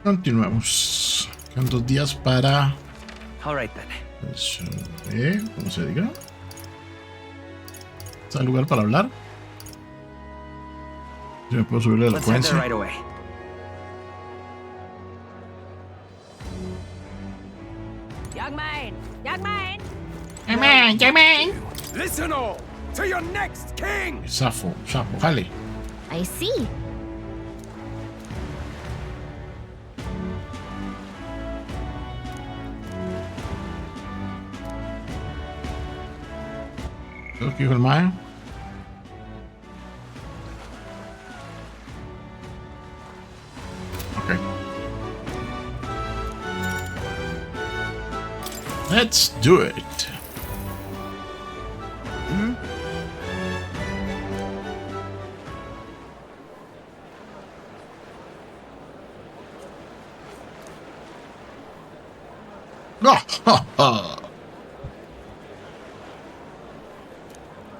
Continuemos. Quedan 2 días para All right then. ¿cómo se diga? ¿Está el lugar para hablar? Yo me puedo subir la Let's head there elocuencia. right away. Young man, young man. ¡Llamen! Listen all to your next king! Safo, jale. I see. ¿Qué es lo que dijo el mae? Ok. Let's do it.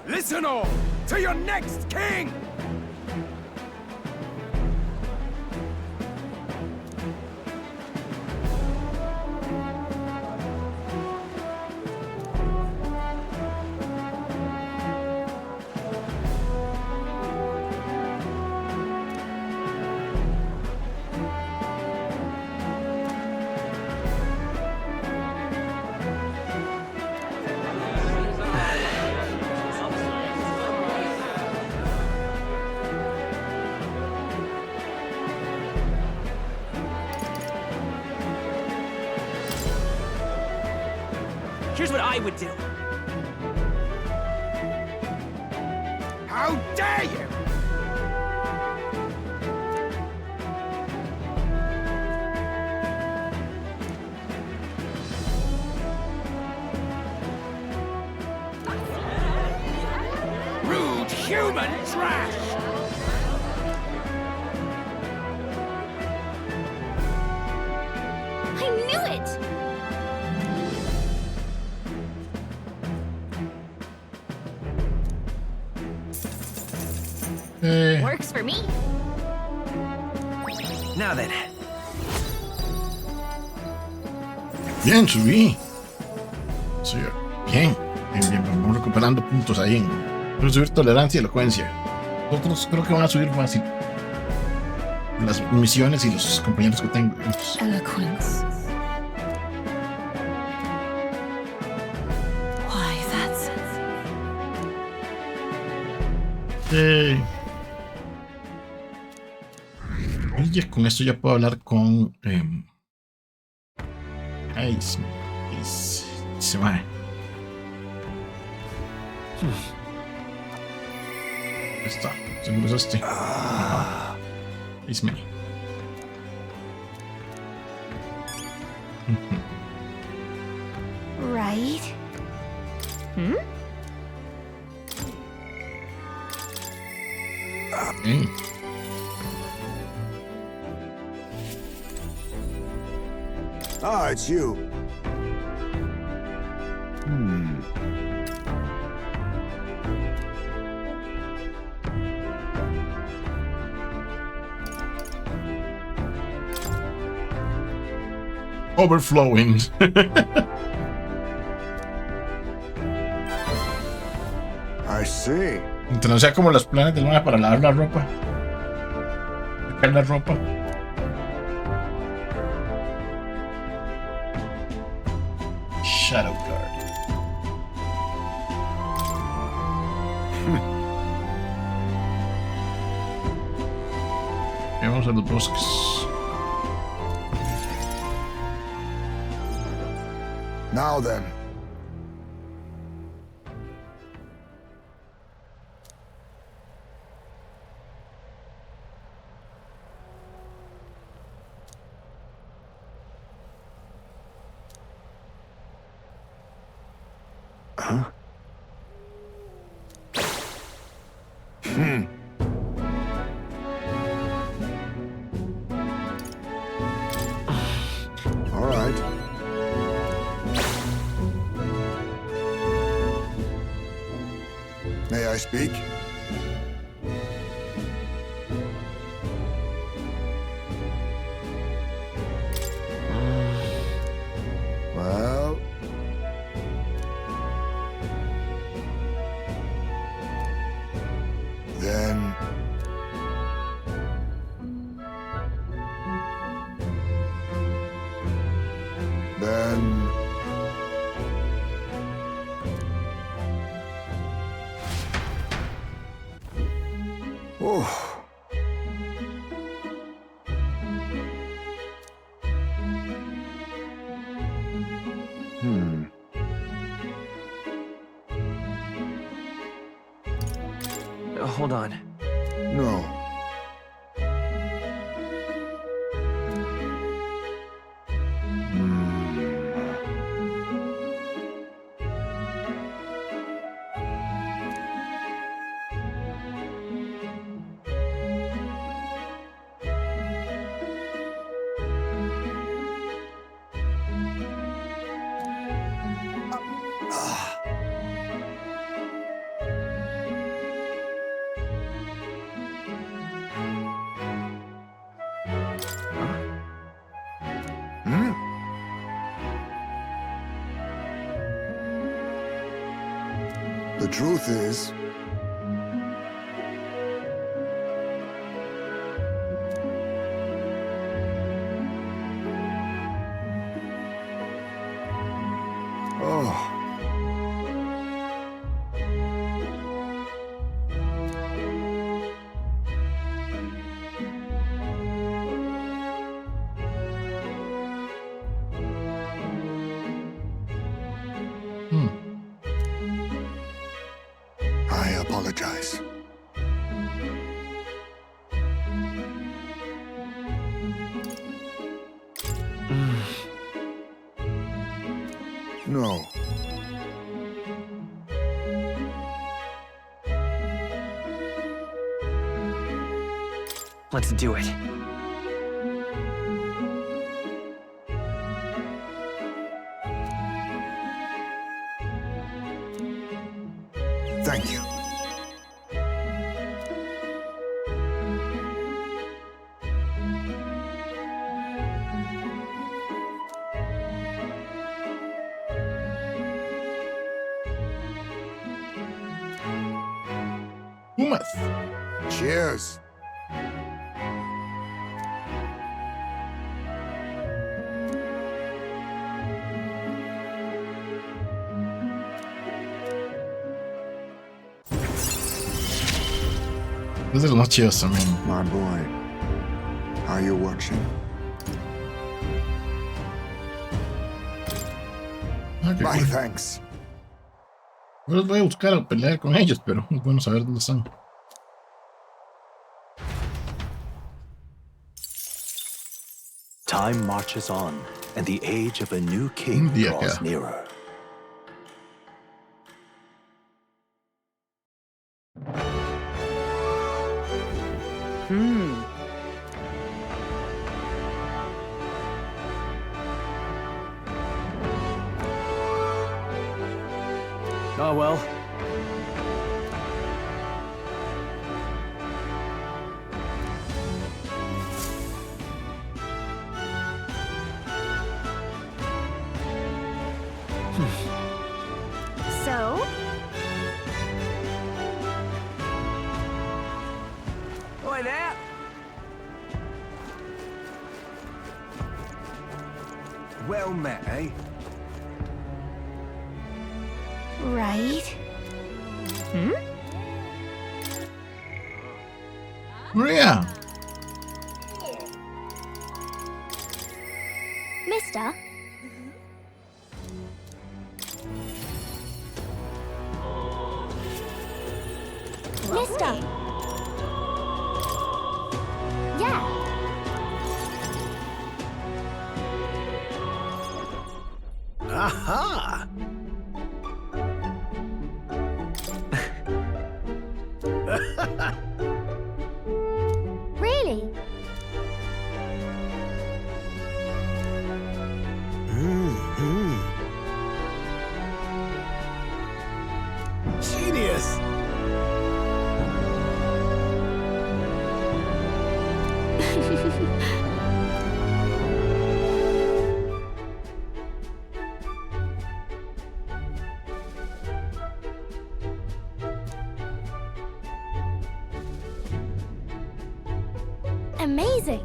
Listen all to your next king! Here's what I would do. How dare you! Rude human trash! I knew it. Works for me. Now then. Bien, subí. Sí, bien. Vamos recuperando puntos ahí. Voy a subir tolerancia y elocuencia. Otros creo que van a subir fácil. Las misiones y los compañeros que tengo. Eloquence. Why, that's... Y ya con esto ya puedo hablar con... Ay, se va. Ahí está. Seguro es este. Isme. Right? Hmm? Bien. Ah, it's you. Overflowing. I see. Entonces no sea como los planes del mar para lavar la ropa. Sacar la ropa. Shadow Guard. Vamos a los bosques. Now then. Huh? All right. May I speak? Hold on. No. The truth is, oh, I apologize. No. Let's do it. Thank you. Pumas. Cheers. Es de los más chidos también. My boy, are you watching? Ah, qué My cool. thanks. No los voy a buscar a pelear con ellos, pero es bueno saber dónde están. Time marches on, and the age of a new king Día draws queda. nearer. Oh well. So, Boy, that. Well met, eh? right? Maria. Mister? Mister? Yeah. Aha! Really? Genius! Amazing.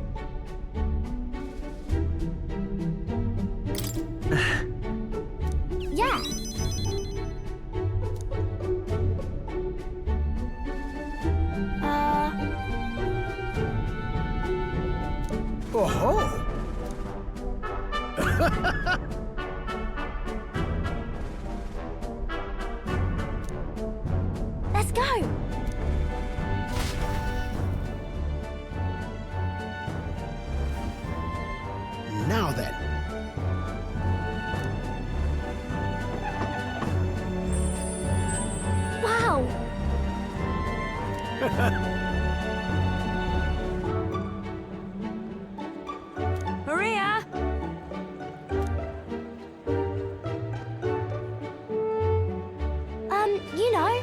Yeah. Oh-ho! Now then. Wow. Maria! You know.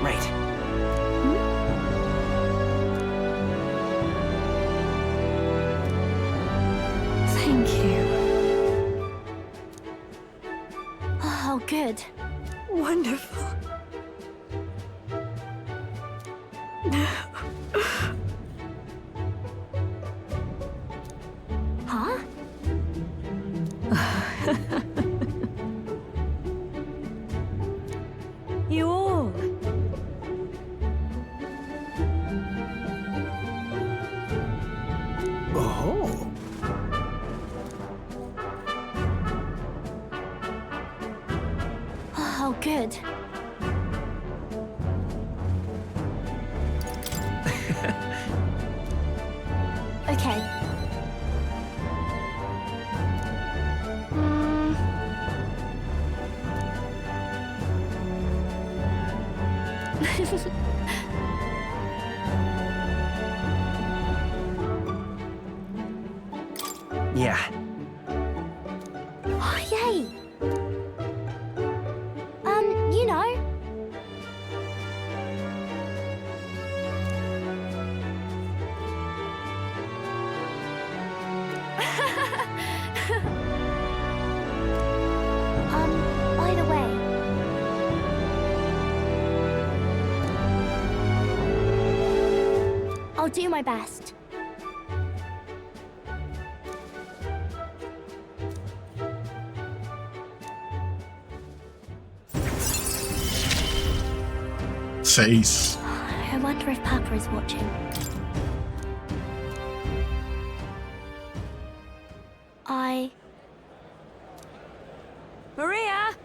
Right. Thank you. Oh, good. Wonderful. Huh? You all. Oh. Oh, good. Okay. Yeah. Oh, yay. You know. By the way. I'll do my best. Seis. I wonder if Papa is watching. Maria!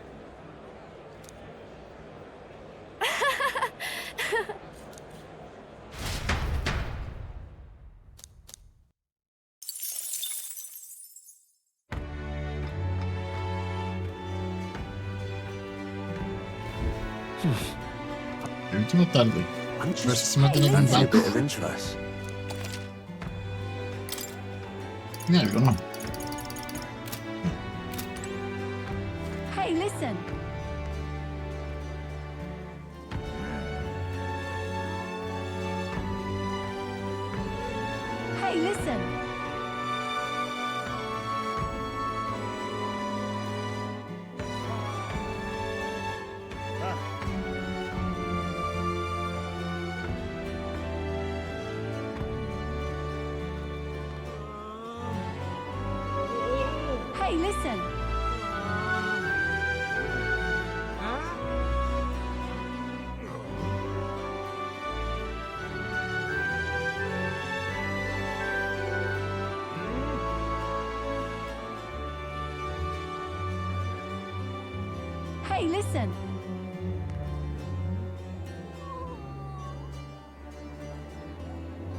El último tarde. I'm Versus just una tiene un fancy a banco. bit of interest. Tiene algo, ¿no? Hey, listen. Hey, listen. Hey, listen. Hey, listen. Hey, listen.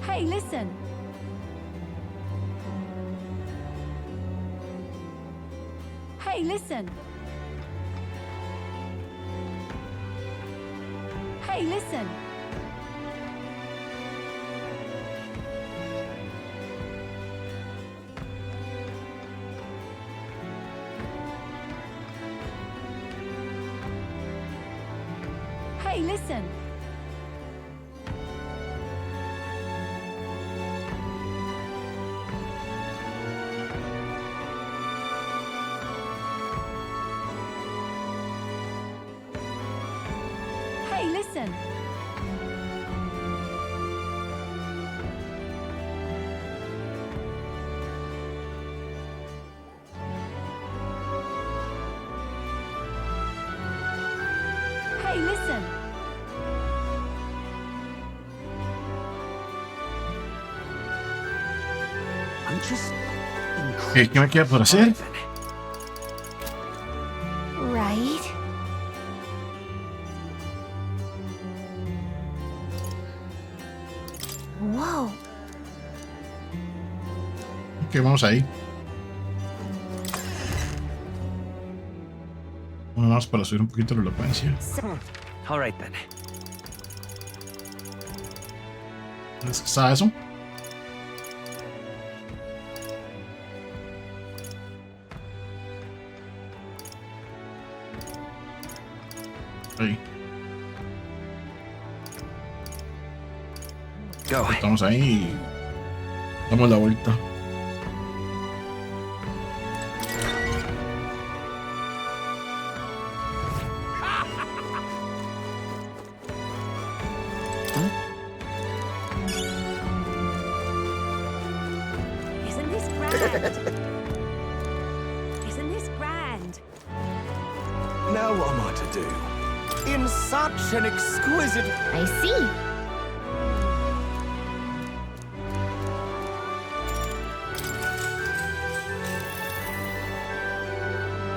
Hey, listen. Hey, listen. Hey, listen. Hey, listen. Hey, listen. I'm just ¿Qué me queda por hacer? Right. Whoa. Ok, vamos ahí. Uno más para subir un poquito la elocuencia. All right then. ¿Es que está eso? Ahí. Go. Estamos ahí y damos la vuelta. Isn't this grand? Isn't this grand? Now what am I to do? In such an exquisite... I see.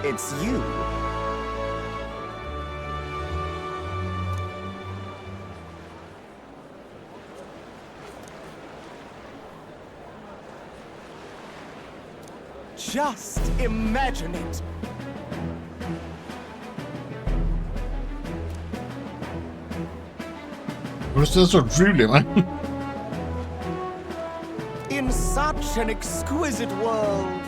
It's you. Just imagine it. Pero esto es horrible, man. In such an exquisite world.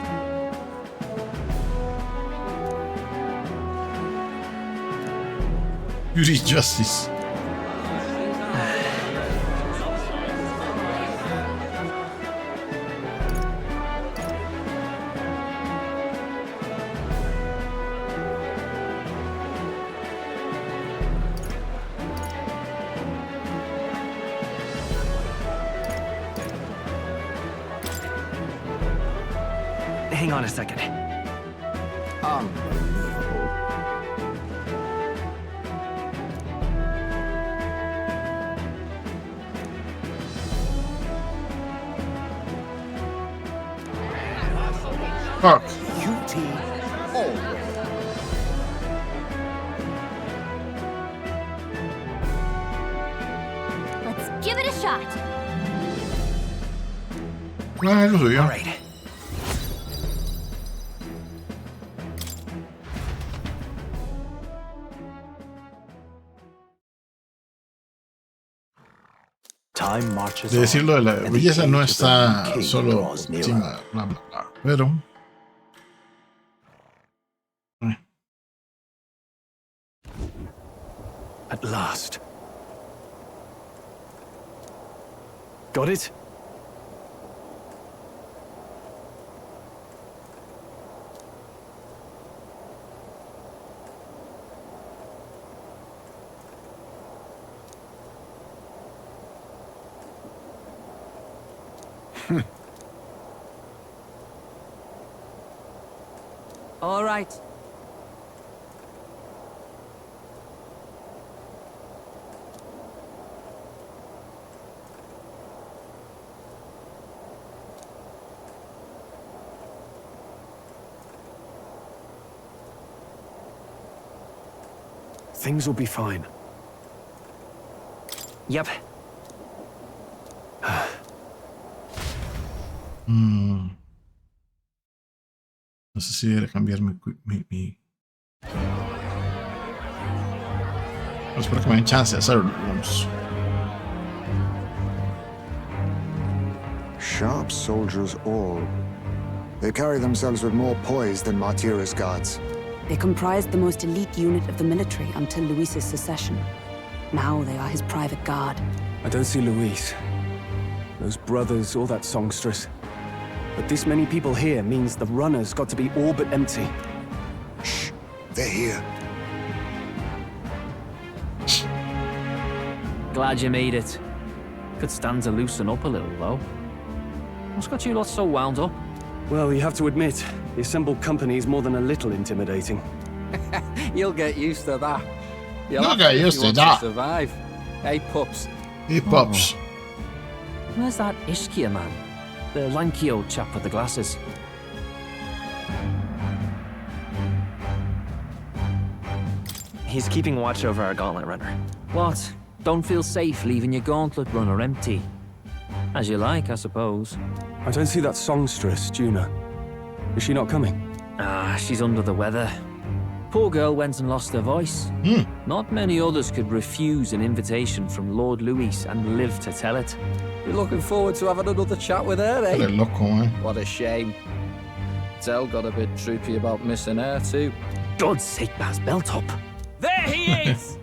Beauty Justice. Hang on a second. Unbelievable. Fuck. Beauty always. Let's give it a shot. Ah, lo subió. All right. Time marches De on, decirlo de la and the belleza no age of the está new king solo draws nearer. encima, bla bla bla. Pero At last. Got it? All right. Things will be fine. Yep. no sé si debería cambiar mi... Espero que me den chance de hacerlo. Vamos. Sharp soldiers all. They carry themselves with more poise than Martira's guards. They comprised the most elite unit of the military until Luis's secession. Now they are his private guard. I don't see Luis, those brothers, or that songstress. But this many people here means the runner's got to be all but empty. Shh, they're here. Glad you made it. Could stand to loosen up a little, though. What's got you lot so wound up? Well, you have to admit, the assembled company is more than a little intimidating. You'll get used to that. You'll get used to that. Survive. Hey, pups. Hey, pups. Where's that Ishkia man? The lanky old chap with the glasses. He's keeping watch over our gauntlet runner. What? Don't feel safe leaving your gauntlet runner empty? As you like, I suppose. I don't see that songstress, Juna. Is she not coming? Ah, she's under the weather. Poor girl went and lost her voice. Not many others could refuse an invitation from Lord Louis and live to tell it. You're looking forward to having another chat with her, eh? Qué loco, man. What a shame. Zell got a bit droopy about missing her, too. God's sake, Baz, belt up. There he is!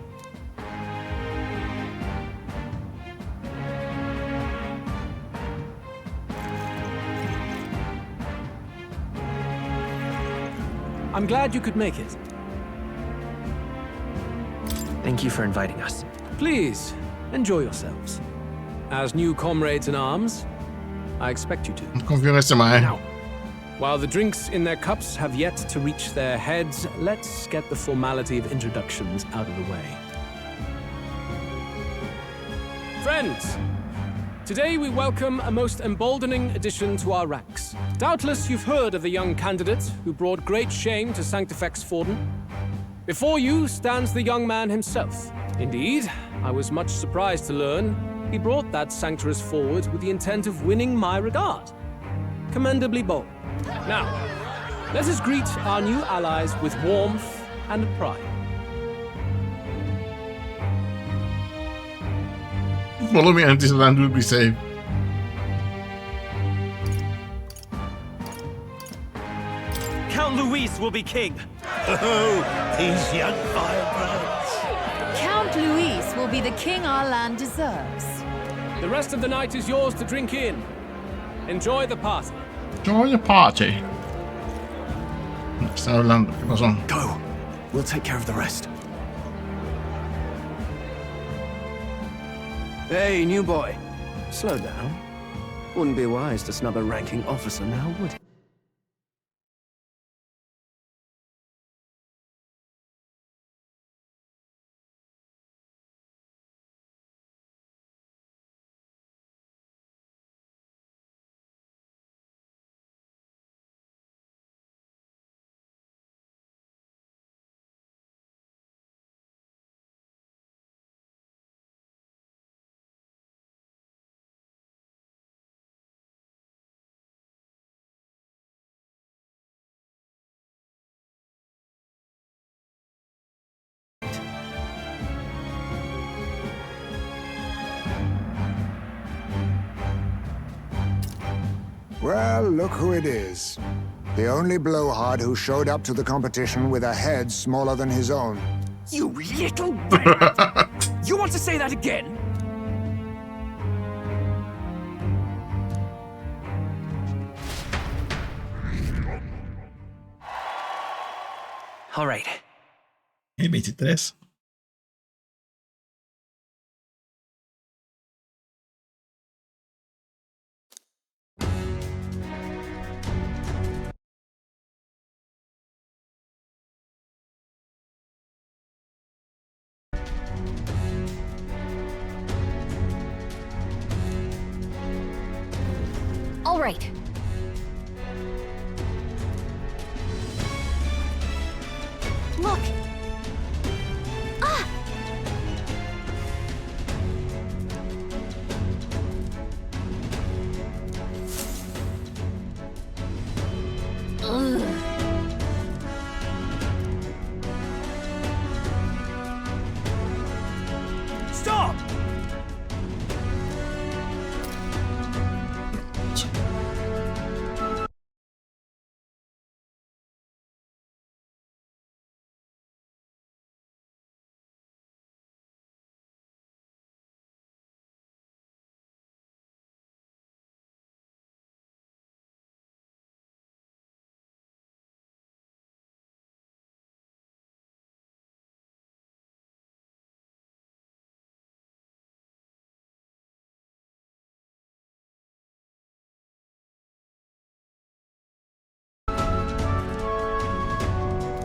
I'm glad you could make it. Thank you for inviting us. Please, enjoy yourselves. As new comrades in arms, I expect you to. Non confio in questo mai. Now, while the drinks in their cups have yet to reach their heads, let's get the formality of introductions out of the way. Friends, today we welcome a most emboldening addition to our ranks. Doubtless you've heard of the young candidate who brought great shame to Sanctifex Forden. Before you stands the young man himself. Indeed, I was much surprised to learn he brought that sanctuaress forward with the intent of winning my regard. Commendably bold. Now, let us greet our new allies with warmth and pride. Follow me and this land will be safe. Count Luis will be king. Oh, these young firebrands. Count Luis will be the king our land deserves. The rest of the night is yours to drink in. Enjoy the party. Join the party. Sta hablando, ¿qué pasó? Go. We'll take care of the rest. Hey, new boy. Slow down. Wouldn't be wise to snub a ranking officer now, would it? Well, look who it is. The only blowhard who showed up to the competition with a head smaller than his own. You little rat! You want to say that again? All right. El 23. All right. Look. Ah! Ugh. Stop!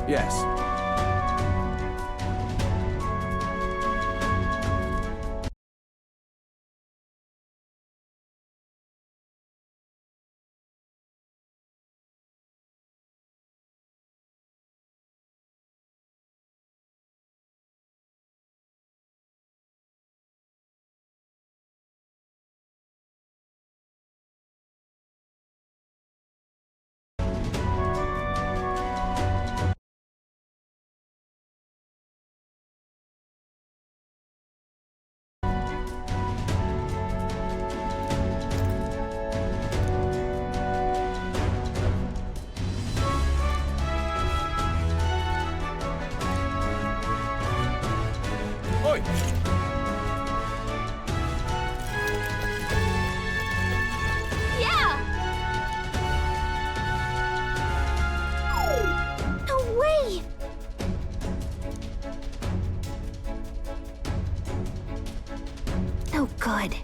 Yes. Oi! Yeah! No way! Oh, good.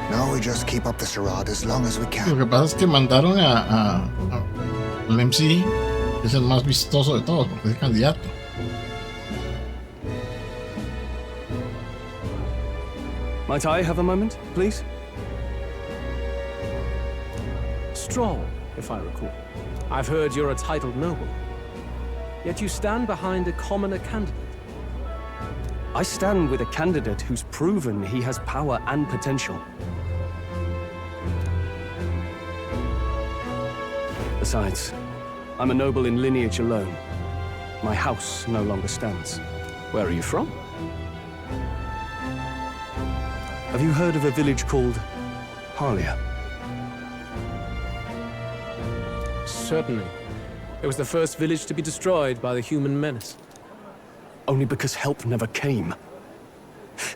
Now we just keep up the charade as long as we Lo can. que pasa es que mandaron al MC, que es el más vistoso de todos, porque es el candidato. Might I have a moment, please? Strong, if I recall. I've heard you're a titled noble. Yet you stand behind a commoner candidate. I stand with a candidate who's proven he has power and potential. Besides, I'm a noble in lineage alone. My house no longer stands. Where are you from? Have you heard of a village called Harlia? Certainly. It was the first village to be destroyed by the human menace. Only because help never came.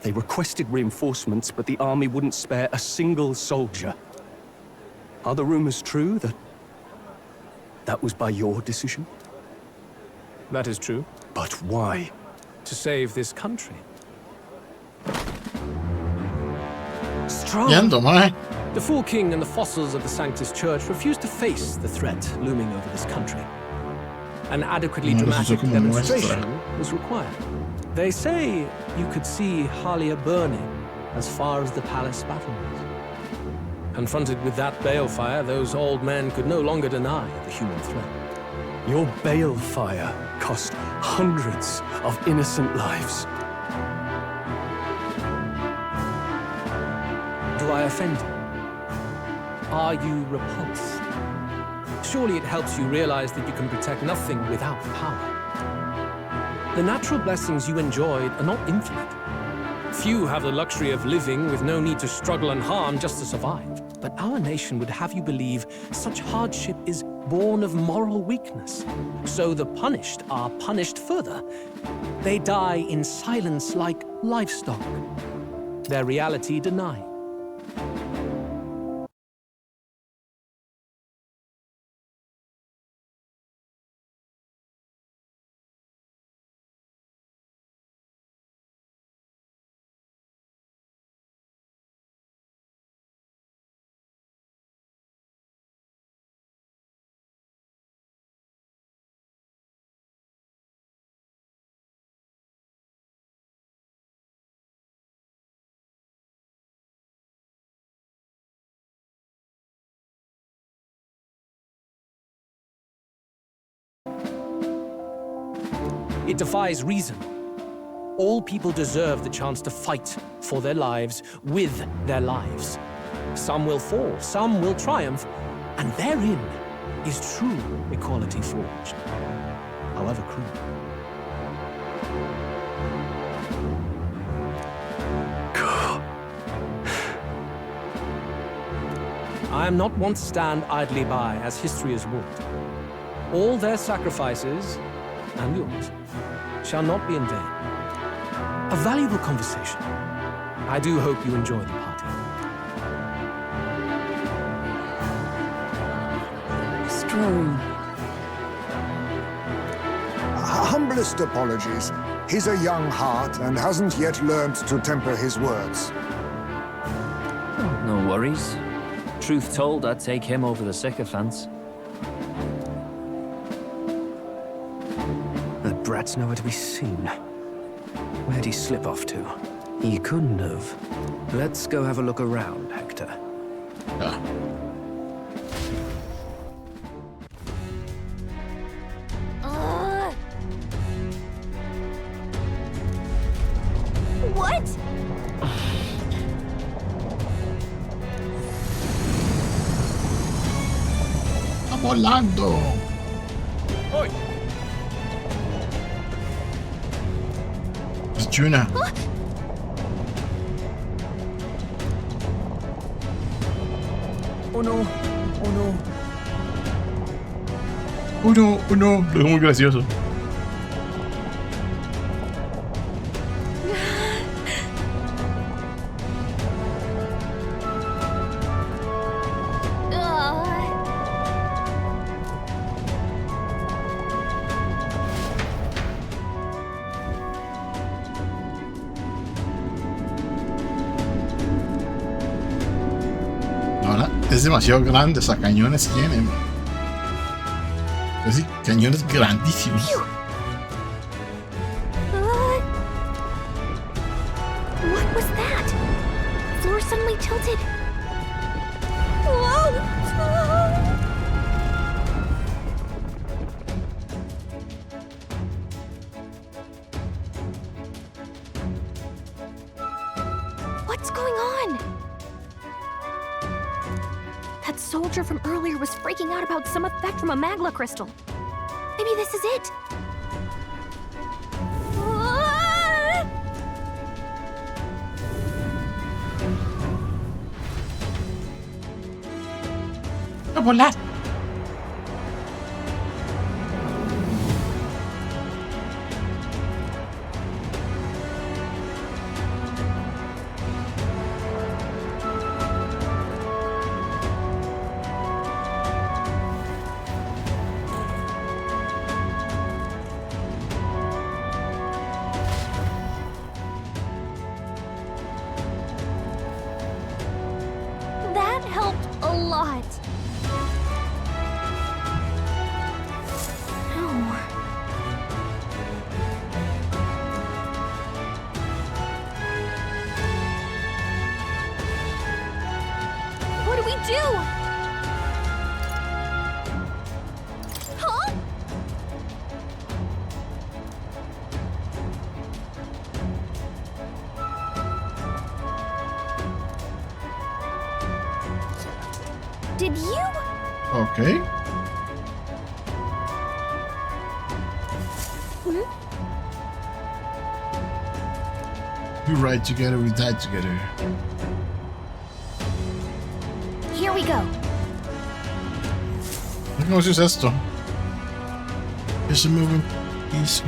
They requested reinforcements, but the army wouldn't spare a single soldier. Are the rumors true that was by your decision? That is true. But why? To save this country. Yendo, mae. The Fool King and the fossils of the Sanctus Church refused to face the threat looming over this country. An adequately dramatic demonstration was required. They say you could see Harlia burning as far as the palace battlements. Confronted with that balefire, those old men could no longer deny the human threat. Your balefire cost hundreds of innocent lives. Do I offend you? Are you repulsed? Surely it helps you realize that you can protect nothing without power. The natural blessings you enjoyed are not infinite. Few have the luxury of living with no need to struggle and harm just to survive. But our nation would have you believe such hardship is born of moral weakness. So the punished are punished further. They die in silence like livestock. Their reality denied. It defies reason. All people deserve the chance to fight for their lives with their lives. Some will fall, some will triumph, and therein is true equality forged, however cruel. I am not one to stand idly by as history has wrought. All their sacrifices, and yours, shall not be in vain. A valuable conversation. I do hope you enjoy the party. Strong. Humblest apologies. He's a young heart and hasn't yet learned to temper his words. No worries. Truth told, I'd take him over the sycophants. The brat's nowhere to be seen. Where'd he slip off to? He couldn't have. Let's go have a look around, Hector. What? ¡Está volando! Oi! Es Juna. Oh no, oh no. Oh no, lo es muy gracioso. Ahora es demasiado grande, o sea, cañones tienen. Es decir, cañones grandísimos. What was that? Floor suddenly tilted. Whoa! What's going on? That soldier from earlier was freaking out about some effect from a magma crystal. Maybe this is it. ¡A volar! That helped a lot. Oh. What do we do? Huh? Did you? Okay. We ride together, we die together. Here we go. ¿Cómo se usa esto? Ese movement is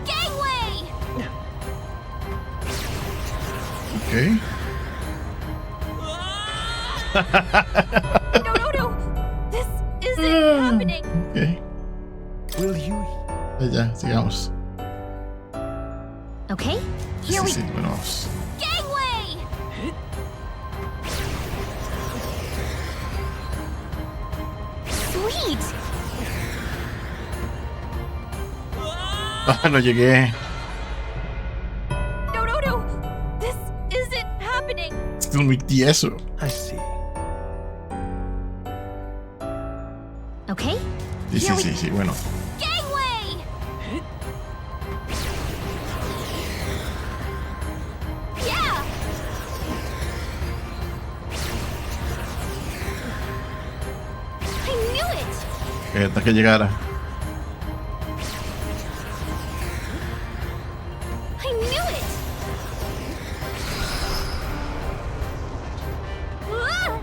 Gangway! Okay. No. This isn't happening. Okay. Will you? Ya, sigamos. Okay, here we Sí, bueno, vamos. Gangway! Sweet! Ah, no llegué. No. This isn't happening. Still muy tieso. I see. Okay, Sí, bueno. Gangway! Yeah! I knew it! Hasta que llegara. I knew it! Ah!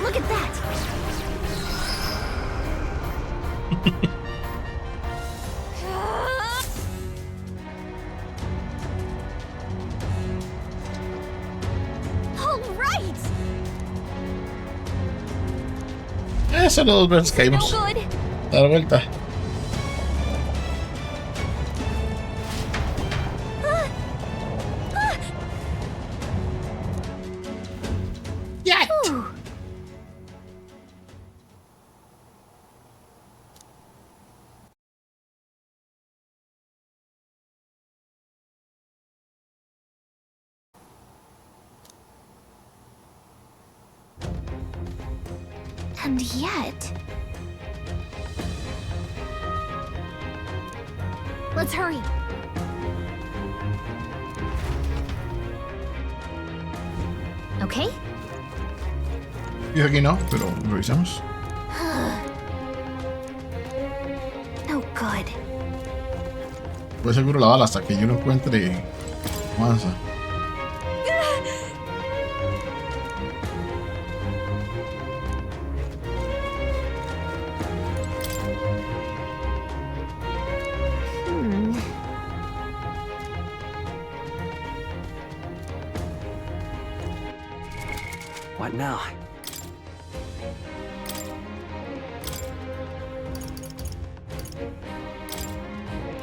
Look at that! All right! Solo dos veces No caímos. good. Da la vuelta. Whew. And yet... Let's hurry. Okay? Dice aquí no, pero revisamos. No good. Pues seguro la bala hasta que yo lo encuentre. Avanza. What now?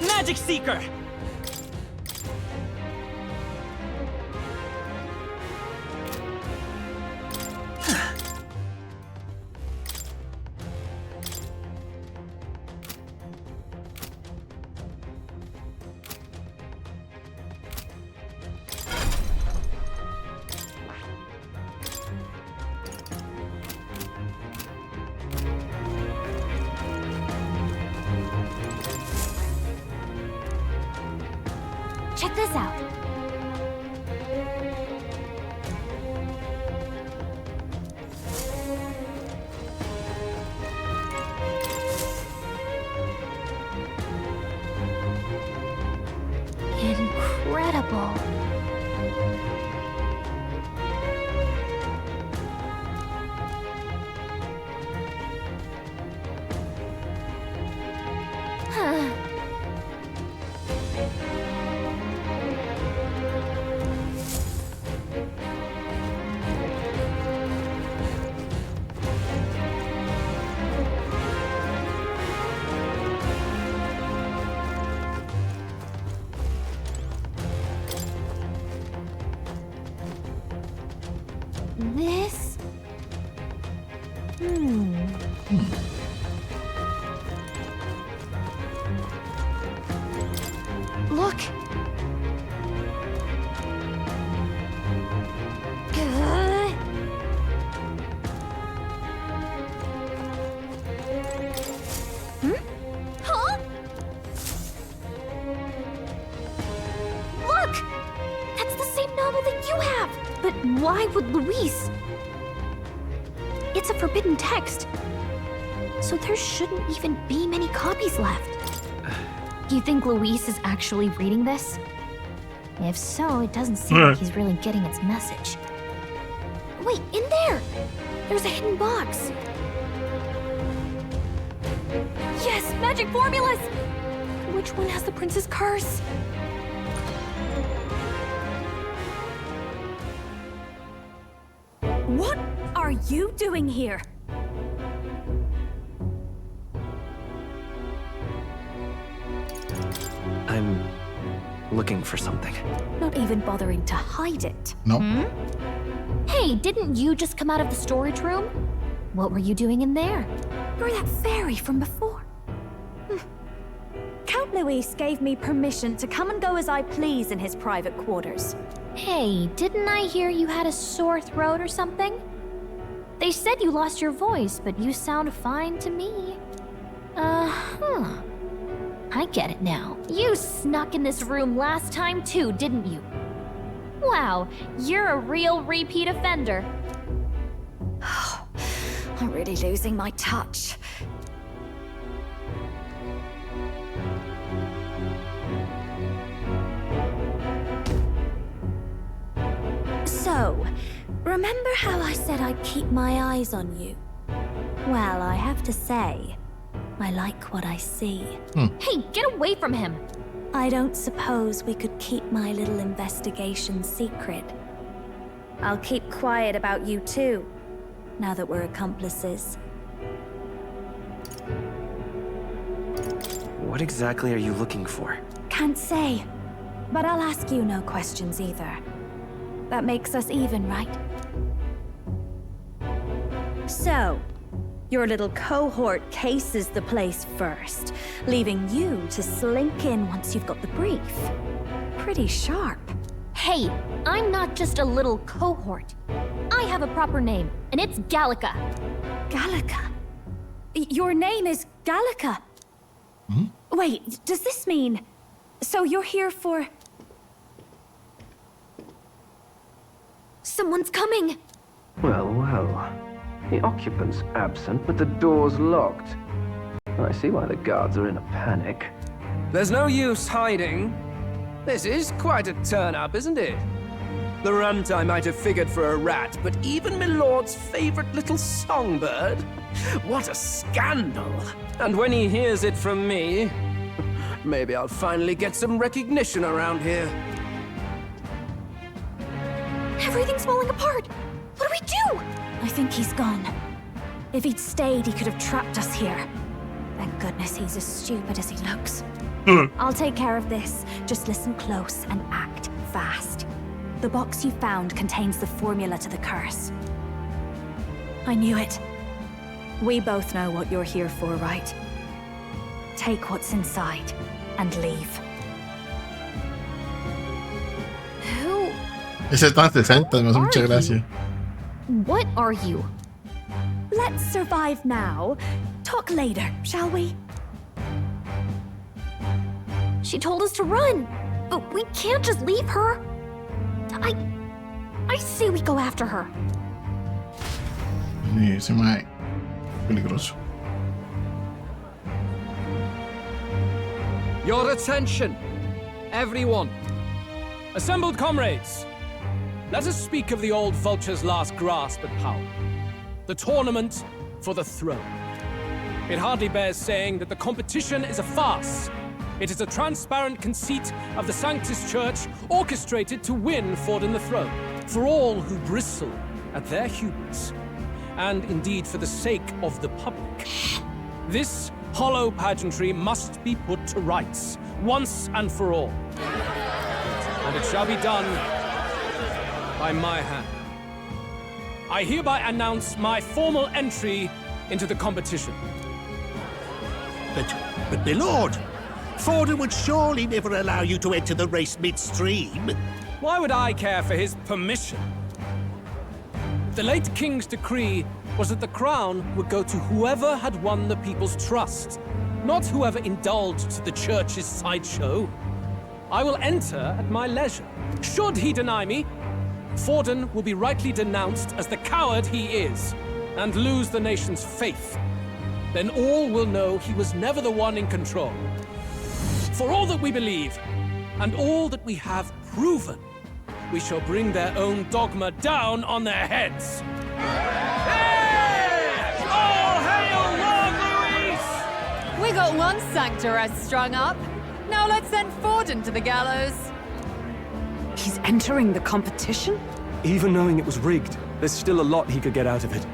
Magic Seeker! Check this out. Incredible. Huh. This? Look. Huh? Look! That's the same novel that you have! But why would Luis? It's a forbidden text. So there shouldn't even be many copies left. You think Luis is actually reading this? If so, it doesn't seem like he's really getting its message. Wait, in there! There's a hidden box. Yes, magic formulas! Which one has the prince's curse? What are you doing here? I'm looking for something. Not even bothering to hide it. No. Hey, didn't you just come out of the storage room? What were you doing in there? You're that fairy from before. Count Luis gave me permission to come and go as I please in his private quarters. Hey, didn't I hear you had a sore throat or something? They said you lost your voice, but you sound fine to me. I get it now. You snuck in this room last time too, didn't you? Wow, you're a real repeat offender. I'm really losing my touch. So, remember how I said I'd keep my eyes on you? Well, I have to say, I like what I see. Hey, get away from him! I don't suppose we could keep my little investigation secret. I'll keep quiet about you too, now that we're accomplices. What exactly are you looking for? Can't say, but I'll ask you no questions either. That makes us even, right? So, your little cohort cases the place first, leaving you to slink in once you've got the brief. Pretty sharp. Hey, I'm not just a little cohort. I have a proper name, and it's Gallica. Gallica? Your name is Gallica? Wait, does this mean... So you're here for... Someone's coming! Well, well. The occupant's absent, but the door's locked. I see why the guards are in a panic. There's no use hiding. This is quite a turn-up, isn't it? The runt I might have figured for a rat, but even my lord's favorite little songbird? What a scandal! And when he hears it from me, maybe I'll finally get some recognition around here. Everything's falling apart. What do we do? I think he's gone. If he'd stayed, he could have trapped us here. Thank goodness he's as stupid as he looks. I'll take care of this. Just listen close and act fast. The box you found contains the formula to the curse. I knew it. We both know what you're here for, right? Take what's inside and leave. Who Ese está 60, me hace mucha gracia. What are you? Let's survive now. Talk later, shall we? She told us to run, but we can't just leave her. I say we go after her. Ese mae peligroso. Your attention, everyone. Assembled comrades, let us speak of the old vulture's last grasp at power. The tournament for the throne. It hardly bears saying that the competition is a farce. It is a transparent conceit of the Sanctus Church orchestrated to win Forden the throne. For all who bristle at their hubris, and indeed for the sake of the public. This hollow pageantry must be put to rights, once and for all. And it shall be done by my hand. I hereby announce my formal entry into the competition. But my lord, Forden would surely never allow you to enter the race midstream. Why would I care for his permission? The late king's decree was that the crown would go to whoever had won the people's trust, not whoever indulged the church's sideshow. I will enter at my leisure. Should he deny me, Forden will be rightly denounced as the coward he is, and lose the nation's faith. Then all will know he was never the one in control. For all that we believe, and all that we have proven, we shall bring their own dogma down on their heads. Hey! All hail Lord Luis! We got one sanctoress strung up. Now let's send Forden to the gallows. He's entering the competition? Even knowing it was rigged, there's still a lot he could get out of it.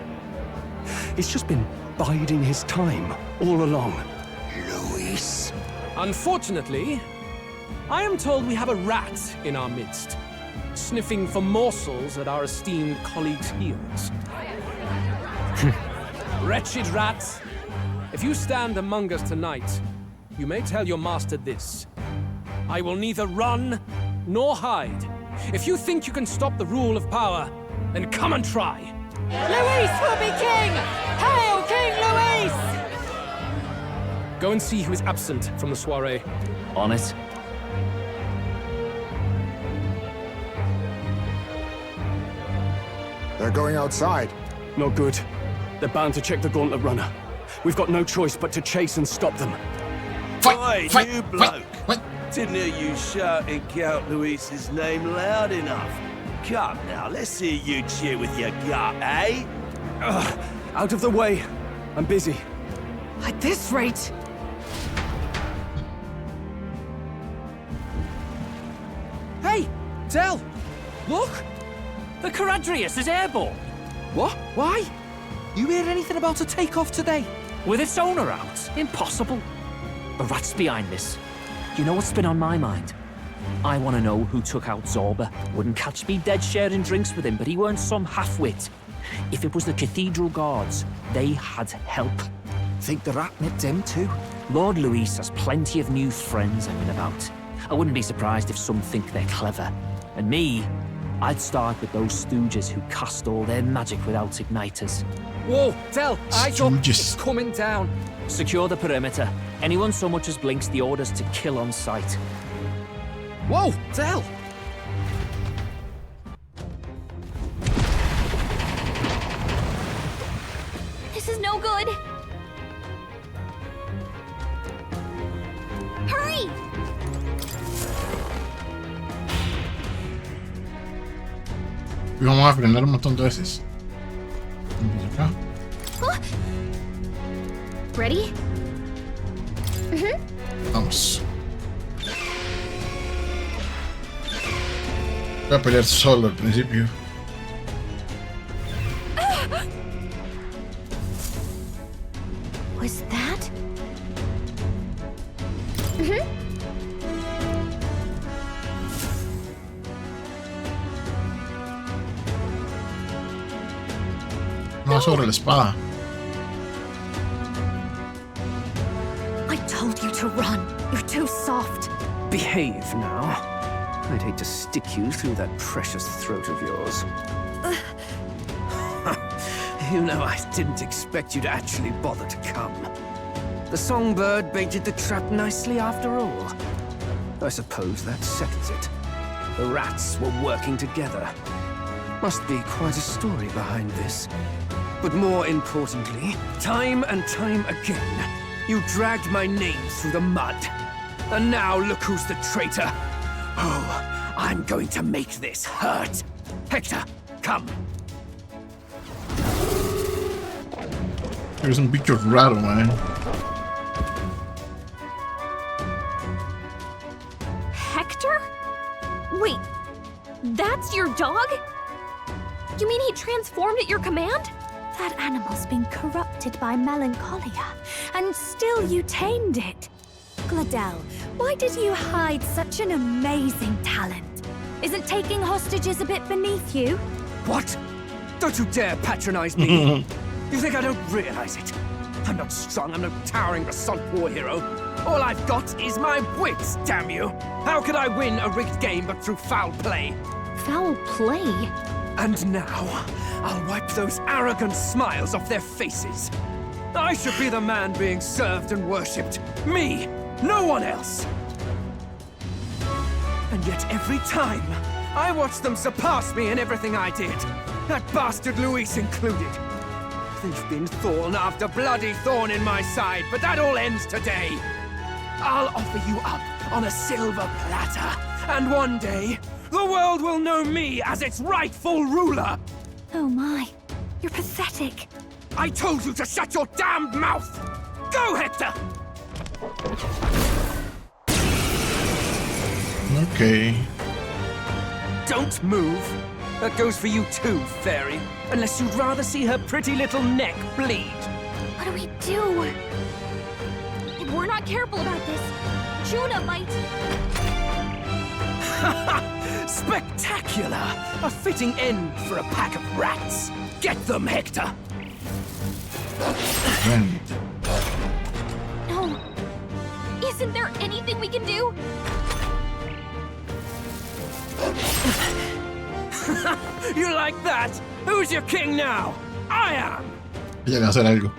He's just been biding his time all along. Luis. Unfortunately, I am told we have a rat in our midst, sniffing for morsels at our esteemed colleagues' heels. Wretched rat, if you stand among us tonight, you may tell your master this. I will neither run nor hide. If you think you can stop the rule of power, then come and try. Luis will be king! Hail King Luis! Go and see who is absent from the soiree. On it. They're going outside. Not good. They're bound to check the gauntlet runner. We've got no choice but to chase and stop them. Oi, you bloke! Didn't hear you shouting Count Luis's name loud enough. Come now, let's hear you cheer with your gut, eh? Out of the way. I'm busy. At this rate... Hey, Del! Look! The Caradrius is airborne. What? Why? You hear anything about a takeoff today? With its owner out? Impossible. The rat's behind this. You know what's been on my mind? I want to know who took out Zorba. Wouldn't catch me dead sharing drinks with him, but he weren't some half-wit. If it was the Cathedral Guards, they had help. Think the rat nipped him too? Lord Luis has plenty of new friends hanging about. I wouldn't be surprised if some think they're clever. And me, I'd start with those stooges who cast all their magic without igniters. Whoa, Del, eyes up. Stooges. It's coming down. Secure the perimeter. Anyone so much as blinks, the orders to kill on sight. Whoa, Del! This is no good. Hurry! Y vamos a frenar un montón de veces. Vamos acá. Ready? Vamos. Voy a pelear solo al principio. Was that? No, sobre la espada. I told you to run. You're too soft. Behave now. I'd hate to stick you through that precious throat of yours. You know, I didn't expect you to actually bother to come. The songbird baited the trap nicely after all. I suppose that settles it. The rats were working together. Must be quite a story behind this. But more importantly, time and time again, you dragged my name through the mud. And now look who's the traitor. Oh, I'm going to make this hurt. Hector, come. Eres un bicho raro, man. Hector? Wait, that's your dog? You mean he transformed at your command? That animal's been corrupted by melancholia, and still you tamed it. Gladel, why did you hide such an amazing talent? Isn't taking hostages a bit beneath you? What? Don't you dare patronize me. You think I don't realize it? I'm not strong, I'm no towering assault war hero. All I've got is my wits, damn you! How could I win a rigged game but through foul play? Foul play? And now, I'll wipe those arrogant smiles off their faces. I should be the man being served and worshipped. Me! No one else! And yet every time, I watch them surpass me in everything I did. That bastard Luis included. They've been thorn after bloody thorn in my side, but that all ends today. I'll offer you up on a silver platter, and one day, the world will know me as its rightful ruler. Oh my, you're pathetic. I told you to shut your damned mouth! Go, Hector! Okay. Don't move. That goes for you too, fairy. Unless you'd rather see her pretty little neck bleed. What do we do? If we're not careful about this, Juna might... Spectacular! A fitting end for a pack of rats. Get them, Hector! No. Isn't there anything we can do? You like that? Who's your king now? I am! Ella va a hacer algo.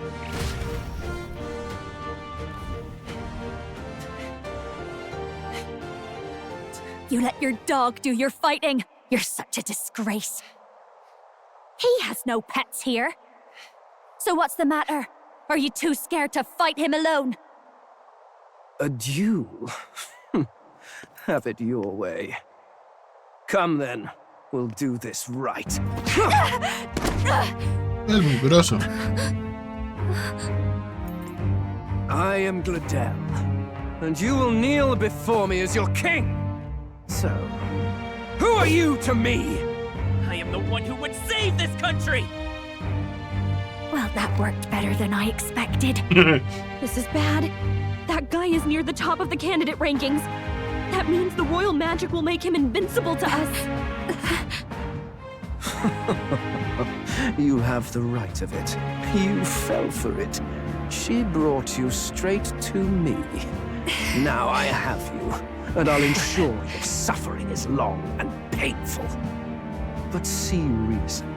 You let your dog do your fighting. You're such a disgrace. He has no pets here. So what's the matter? Are you too scared to fight him alone? A duel? Have it your way. Come then. We'll do this right. Es muy grosso. I am Gladel, and you will kneel before me as your king. So, who are you to me? I am the one who would save this country! Well, that worked better than I expected. This is bad. That guy is near the top of the candidate rankings. That means the royal magic will make him invincible to us. You have the right of it. You fell for it. She brought you straight to me. Now I have you, and I'll ensure your suffering is long and painful. But see reason.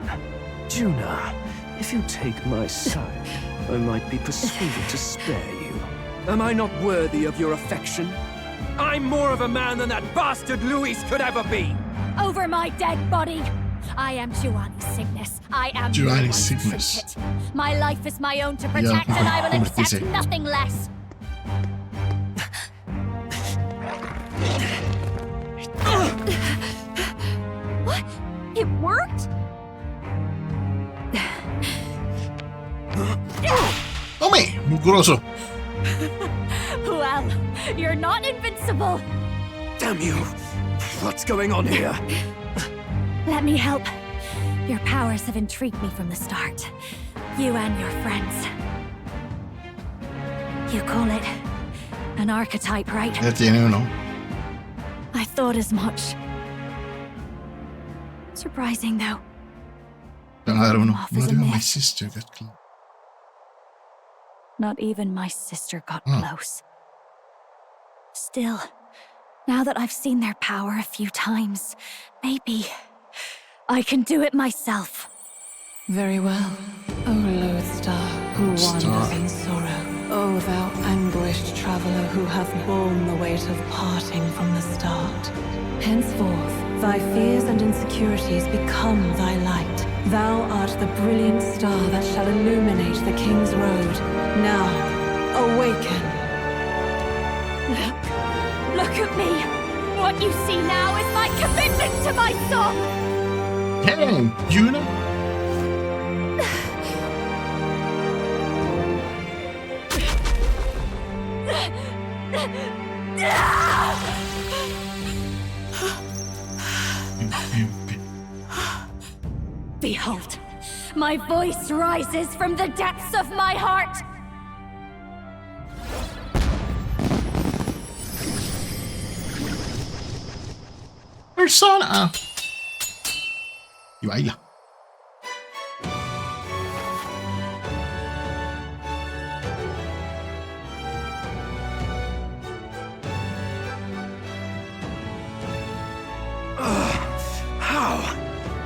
Juna, if you take my side, I might be persuaded to spare you. Am I not worthy of your affection? I'm more of a man than that bastard Luis could ever be! Over my dead body! I am Juani's sickness. I am You are the in one to sickness. treat it. My life is my own to protect, and I will accept nothing less. What? It worked? Tome, mugroso. Well, you're not invincible. Damn you! What's going on here? Let me help. Your powers have intrigued me from the start. You and your friends. You call it an archetype, right? Ya tiene uno. I thought as much. Surprising, though. Te van a dar uno. Off as Not a even my myth. sister got close. Not even my sister got close. Still, now that I've seen their power a few times, maybe I can do it myself. Very well, O Loathstar, who wanders in sorrow. O thou anguished traveler who hath borne the weight of parting from the start. Henceforth, thy fears and insecurities become thy light. Thou art the brilliant star that shall illuminate the King's Road. Now, awaken. Look at me. What you see now is my commitment to my song. Damn, Juna. Behold, my voice rises from the depths of my heart. Persona. Y baila.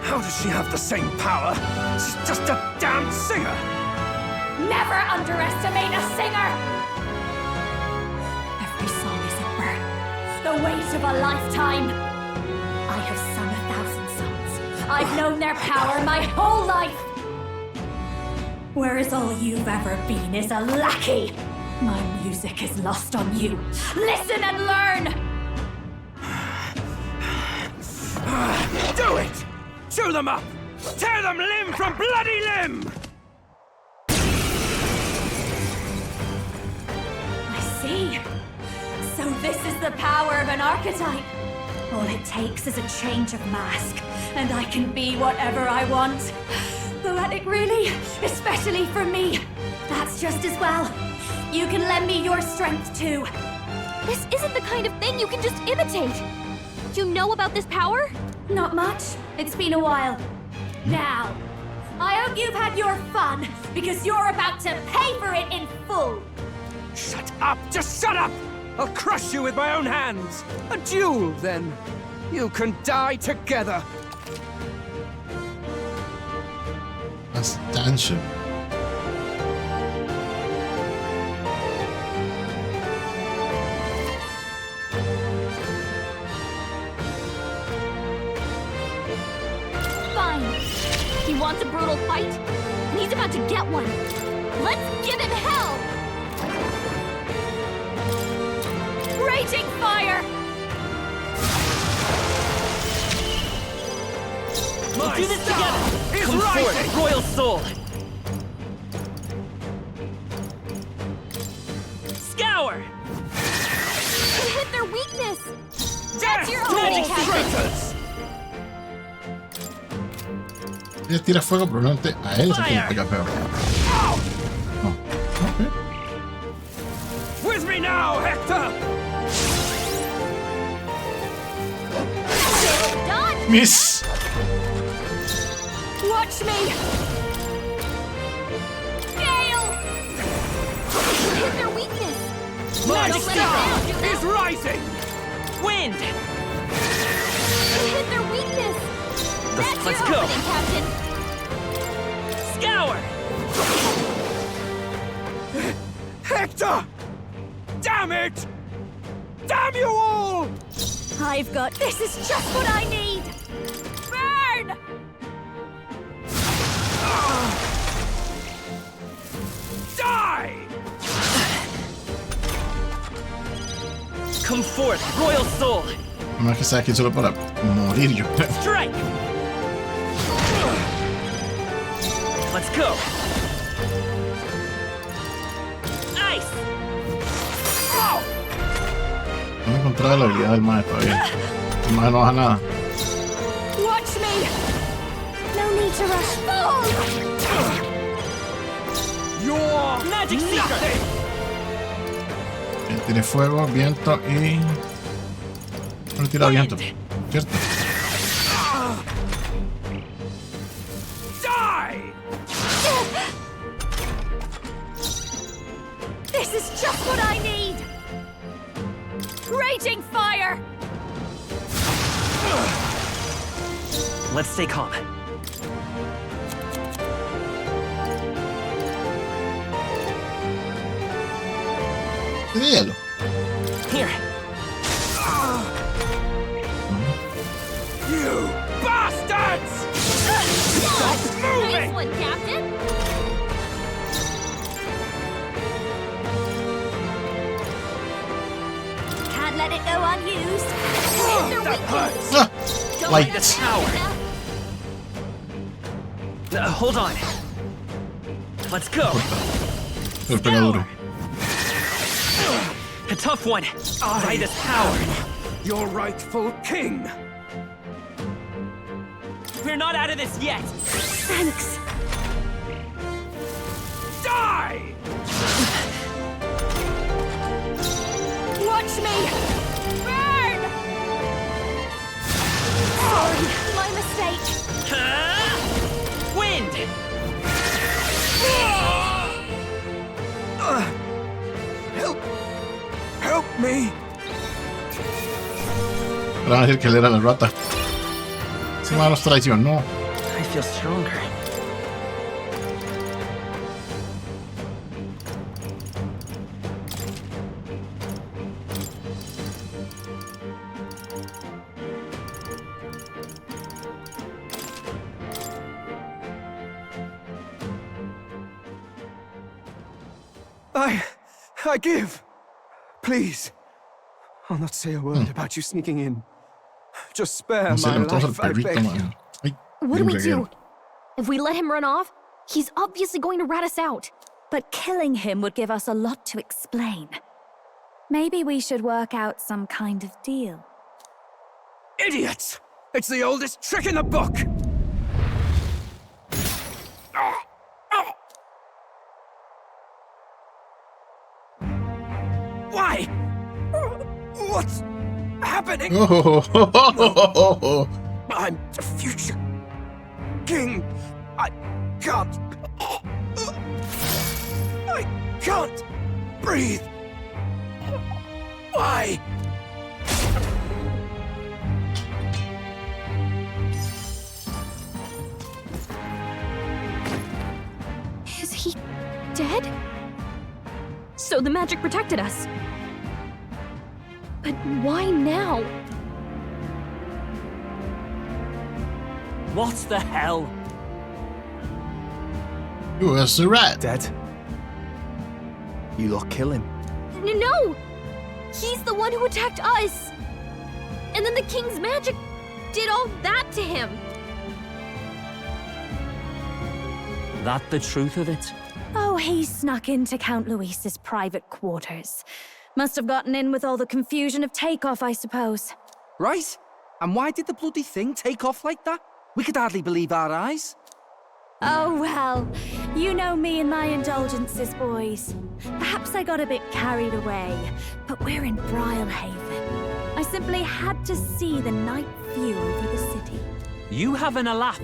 How does she have the same power? She's just a damn singer! Never underestimate a singer! Every song is a burden, the weight of a lifetime. I have sung 1,000 songs. I've known their power my whole life. Whereas all you've ever been is a lackey. My music is lost on you. Listen and learn! Do it! Chew them up! Tear them limb from bloody limb! I see. So this is the power of an archetype. All it takes is a change of mask, and I can be whatever I want. Poetic, really? Especially for me. That's just as well. You can lend me your strength, too. This isn't the kind of thing you can just imitate. You know about this power? Not much. It's been a while. Now, I hope you've had your fun, because you're about to pay for it in full. Shut up! Just shut up! I'll crush you with my own hands! A duel, then. You can die together. That's dancing. Fine. He wants a brutal fight, and he's about to get one. Let's give him hell! Raging fire! We'll do this together! Is Come rising. forth, royal soul! Scour! You hit their weakness! That's your Magic only traitors! Ella tira fuego, probablemente a él se le pega peor. No. Okay. With me now, Hector! Done! Miss! Watch me! Gale! You hit their weakness! My Don't let it star down, do is that. rising! Wind! You hit their weakness! That's Let's your go. opening, Captain! Scour! Hector! Damn it! Damn you all! I've got... This is just what I need! Burn! Come forth, royal soul. No es que sea aquí solo para morir yo. Strike. Let's go. Ice. No he encontrado la habilidad del maestro todavía. El maestro no baja nada. Watch me. No need to rush. Fall. Your magic seeker. Tiene fuego, viento y... No tira viento, ¿cierto? Die. This is just what I need. Raging fire. Let's stay calm. De hielo. Here. You bastards! Stop moving! Nice one, Captain. Can't let it go unused. That hurts. Like the tower. Hold on. Let's go. A tough one. By this power. Your rightful king. We're not out of this yet. Thanks. Die! Watch me! Burn! Sorry, my mistake. Wind! Help me! Van a decir que él era la rata. Ese malo nos traicionó. I feel stronger. I give. Please. I'll not say a word about you sneaking in. Just spare my life, I beg you. What do we do? If we let him run off, he's obviously going to rat us out. But killing him would give us a lot to explain. Maybe we should work out some kind of deal. Idiots! It's the oldest trick in the book! Why? What's happening? I'm the future king. I can't breathe. Why? Is he dead? So the magic protected us. But why now? What the hell? You was the rat. Dead. You lot kill him. No! He's the one who attacked us! And then the king's magic did all that to him! That the truth of it? Oh, he snuck into Count Luis's private quarters. Must have gotten in with all the confusion of takeoff, I suppose. Right? And why did the bloody thing take off like that? We could hardly believe our eyes. Oh, well, you know me and my indulgences, boys. Perhaps I got a bit carried away, but we're in Brilehaven. I simply had to see the night view over the city. You having a laugh?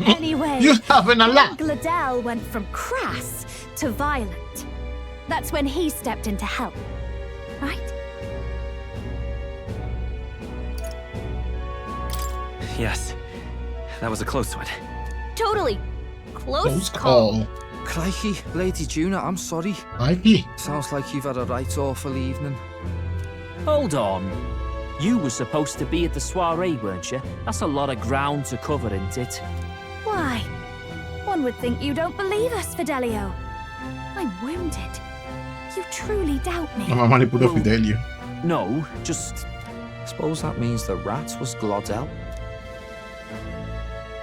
Anyway, you having a laugh? Gladel went from crass to violent. That's when he stepped in to help, right? Yes, that was a close one. Totally. Close call. Crikey, Lady Juna, I'm sorry. Crikey. Sounds like you've had a right awful evening. Hold on. You were supposed to be at the soiree, weren't you? That's a lot of ground to cover, isn't it? Why? One would think you don't believe us, Fidelio. I'm wounded. You truly doubt me. La mamá le puso Fidelio. No, just... Suppose that means the rat was Glodell?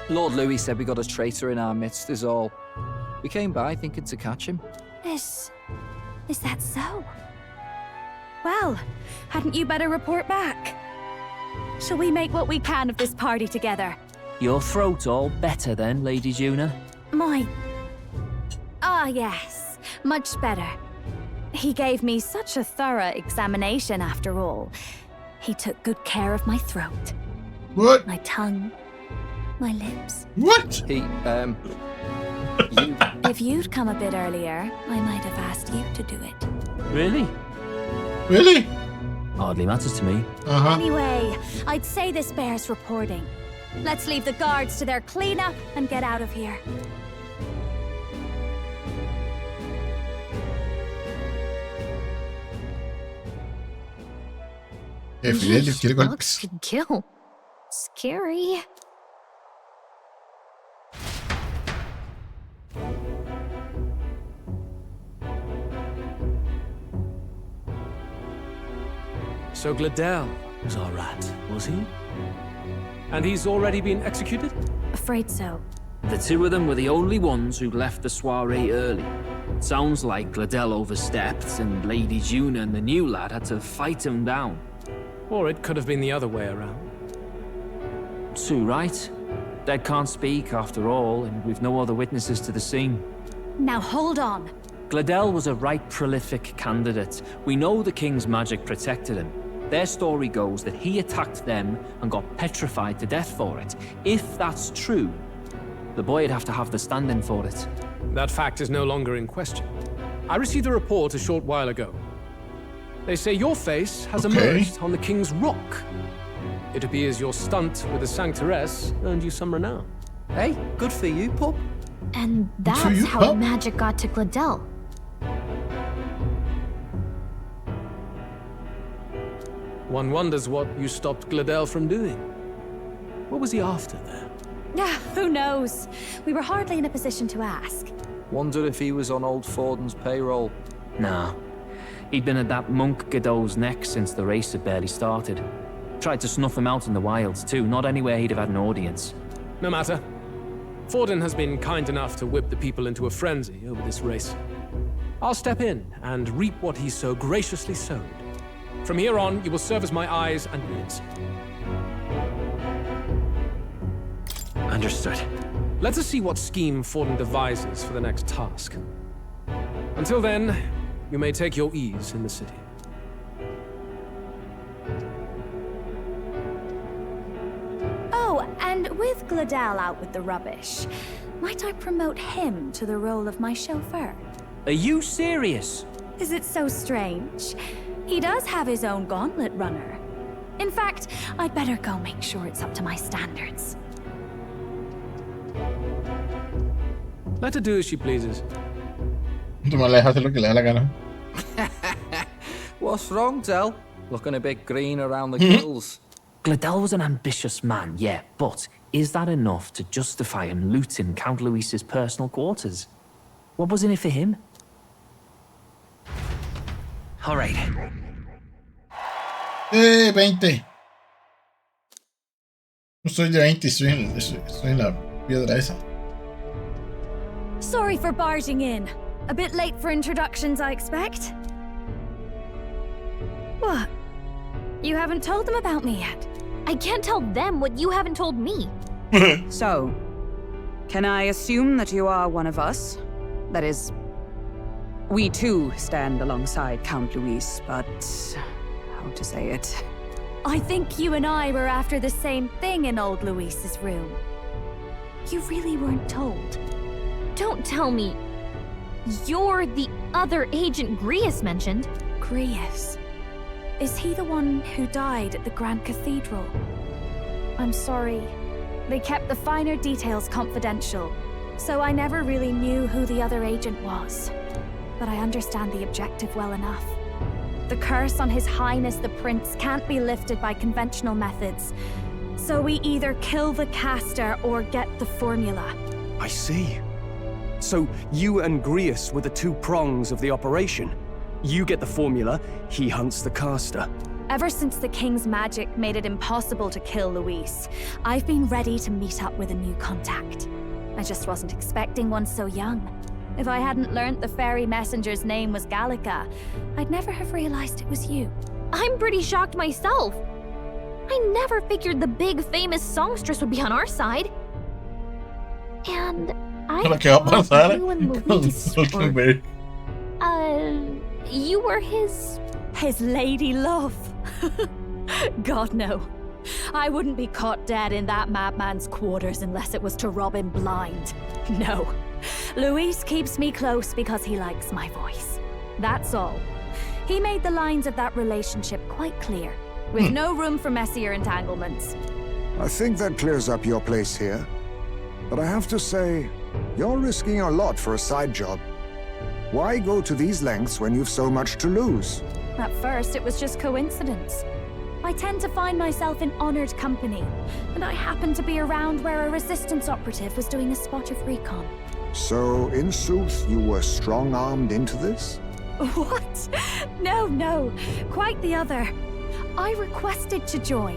Lord Louis said we got a traitor in our midst is all. We came by thinking to catch him. Is that so? Well, hadn't you better report back? Shall we make what we can of this party together? Your throat all better then, Lady Juna? Yes, much better. He gave me such a thorough examination after all. He took good care of my throat. What? My tongue. My lips. What? If you'd come a bit earlier, I might have asked you to do it. Really? Really? Hardly matters to me. Anyway, I'd say this bears reporting. Let's leave the guards to their cleanup and get out of here. Looks to kill. Scary. So Glodell was our rat, was he? And he's already been executed? Afraid so. The two of them were the only ones who left the soiree early. Sounds like Glodell overstepped, and Lady Juna and the new lad had to fight him down. Or it could have been the other way around. Too right. Dead can't speak, after all, and we've no other witnesses to the scene. Now hold on. Glodell was a right prolific candidate. We know the king's magic protected him. Their story goes that he attacked them and got petrified to death for it. If that's true, the boy'd have to have the stand-in for it. That fact is no longer in question. I received a report a short while ago. They say your face has emerged on the King's Rock. It appears your stunt with the Sanctoress earned you some renown. Hey, good for you, pup. And that's how magic got to Glodell. One wonders what you stopped Glodell from doing. What was he after there? Who knows? We were hardly in a position to ask. Wonder if he was on old Forden's payroll. Nah. He'd been at that monk Godot's neck since the race had barely started. Tried to snuff him out in the wilds too, not anywhere he'd have had an audience. No matter. Forden has been kind enough to whip the people into a frenzy over this race. I'll step in and reap what he so graciously sowed. From here on, you will serve as my eyes and ears. Understood. Let us see what scheme Forden devises for the next task. Until then, you may take your ease in the city. Oh, and with Glodell out with the rubbish, might I promote him to the role of my chauffeur? Are you serious? Is it so strange? He does have his own gauntlet runner. In fact, I'd better go make sure it's up to my standards. Let her do as she pleases. What's wrong, Del? Looking a bit green around the gills. Glodell was an ambitious man, yeah, but is that enough to justify him looting Count Luis's personal quarters? What was in it for him? All right. 20. No soy de 20, soy en la piedra esa. Sorry for barging in. A bit late for introductions, I expect. What? You haven't told them about me yet? I can't tell them what you haven't told me. So, can I assume that you are one of us? That is, we too stand alongside Count Luis, but how to say it? I think you and I were after the same thing in old Luis's room. You really weren't told. Don't tell me you're the other agent Grius mentioned. Grius? Is he the one who died at the Grand Cathedral? I'm sorry. They kept the finer details confidential, so I never really knew who the other agent was. But I understand the objective well enough. The curse on His Highness the Prince can't be lifted by conventional methods. So we either kill the caster or get the formula. I see. So you and Grius were the two prongs of the operation. You get the formula, he hunts the caster. Ever since the King's magic made it impossible to kill Luis, I've been ready to meet up with a new contact. I just wasn't expecting one so young. If I hadn't learnt the fairy messenger's name was Gallica, I'd never have realized it was you. I'm pretty shocked myself. I never figured the big famous songstress would be on our side. And I thought you and Luis were... you were his lady love. God, no. I wouldn't be caught dead in that madman's quarters unless it was to rob him blind. No. Luis keeps me close because he likes my voice. That's all. He made the lines of that relationship quite clear, with no room for messier entanglements. I think that clears up your place here. But I have to say, you're risking a lot for a side job. Why go to these lengths when you've so much to lose? At first, it was just coincidence. I tend to find myself in honored company, and I happened to be around where a resistance operative was doing a spot of recon. So, in sooth, you were strong-armed into this? What? No. Quite the other. I requested to join.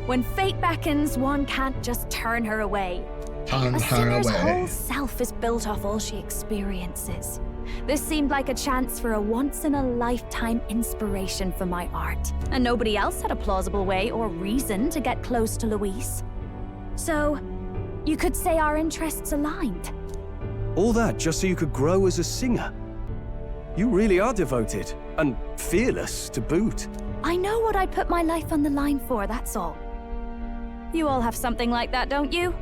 When fate beckons, one can't just turn her away. A sinner's whole self is built off all she experiences. This seemed like a chance for a once-in-a-lifetime inspiration for my art. And nobody else had a plausible way or reason to get close to Luis. So, you could say our interests aligned. All that just so you could grow as a singer? You really are devoted, and fearless to boot. I know what I'd put my life on the line for, that's all. You all have something like that, don't you?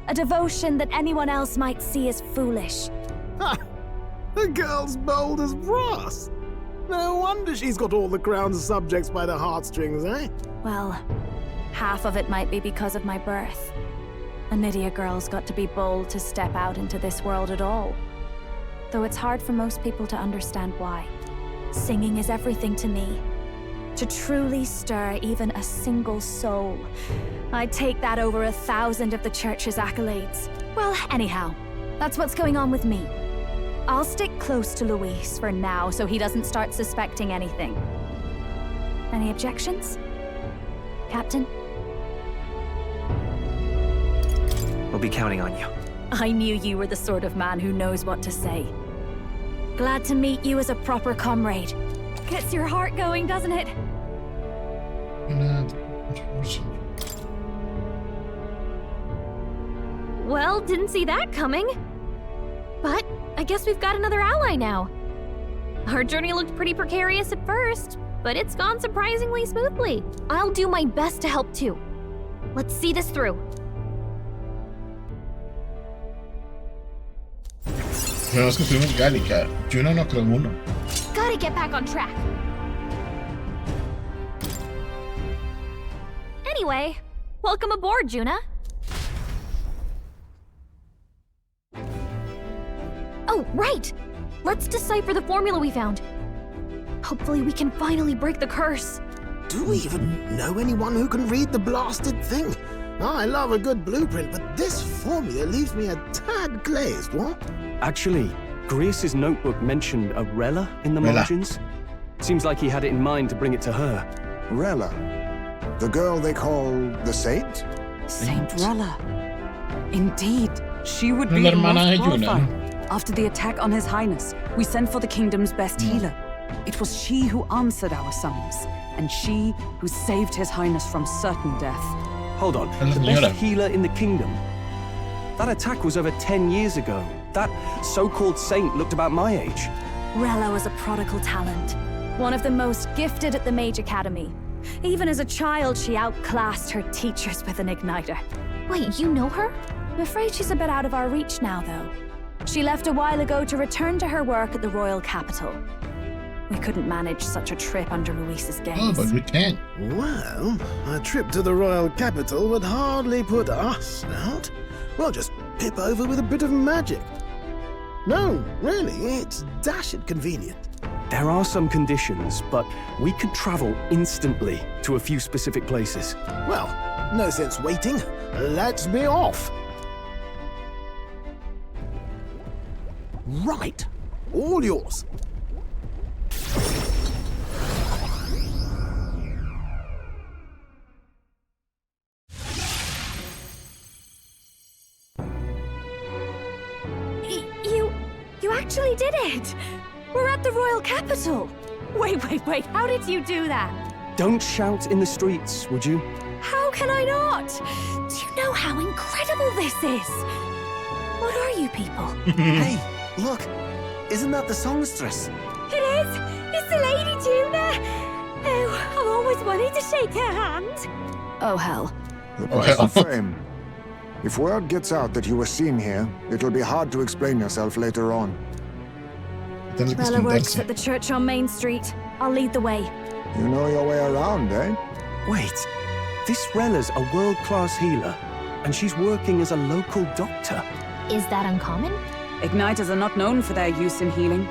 A devotion that anyone else might see as foolish. Ha! The girl's bold as brass. No wonder she's got all the crown's subjects by the heartstrings, eh? Well, half of it might be because of my birth. A Nydia girl's got to be bold to step out into this world at all. Though it's hard for most people to understand why. Singing is everything to me. To truly stir even a single soul, I'd take that over 1,000 of the church's accolades. Well, anyhow, that's what's going on with me. I'll stick close to Luis for now so he doesn't start suspecting anything. Any objections? Captain? We'll be counting on you. I knew you were the sort of man who knows what to say. Glad to meet you as a proper comrade. Gets your heart going, doesn't it? Well, didn't see that coming. But I guess we've got another ally now. Our journey looked pretty precarious at first, but it's gone surprisingly smoothly. I'll do my best to help too. Let's see this through. Bueno, es que fuimos Gallica. Yuna no creo uno. Gotta get back on track. Anyway, welcome aboard, Juna. Oh, right! Let's decipher the formula we found. Hopefully we can finally break the curse. Do we even know anyone who can read the blasted thing? I love a good blueprint, but this formula leaves me a tad glazed, what? Actually, Grius's notebook mentioned a Rella in the margins. Seems like he had it in mind to bring it to her. Rella? The girl they call the Saint? Saint Rella. Indeed, she would be the most qualified. After the attack on His Highness, we sent for the kingdom's best healer. It was she who answered our summons, and she who saved His Highness from certain death. Hold on, the best healer in the kingdom? That attack was over 10 years ago. That so-called saint looked about my age. Rella was a prodigal talent, one of the most gifted at the Mage Academy. Even as a child, she outclassed her teachers with an igniter. Wait, you know her? I'm afraid she's a bit out of our reach now, though. She left a while ago to return to her work at the royal capital. We couldn't manage such a trip under Luis's gaze. Oh, but we can. Well, a trip to the royal capital would hardly put us out. We'll just pip over with a bit of magic. No, really, it's dashed convenient. There are some conditions, but we could travel instantly to a few specific places. Well, no sense waiting. Let's be off. Right. All yours. actually did it! We're at the royal capital! Wait, how did you do that? Don't shout in the streets, would you? How can I not? Do you know how incredible this is? What are you people? Hey, look! Isn't that the songstress? It is! It's the Lady Tuna! Oh, I've always wanted to shake her hand. Oh, hell. The price of fame. If word gets out that you were seen here, it'll be hard to explain yourself later on. Rella works at the church on Main Street. I'll lead the way. You know your way around, eh? Wait, this Rella's a world-class healer, and she's working as a local doctor. Is that uncommon? Igniters are not known for their use in healing.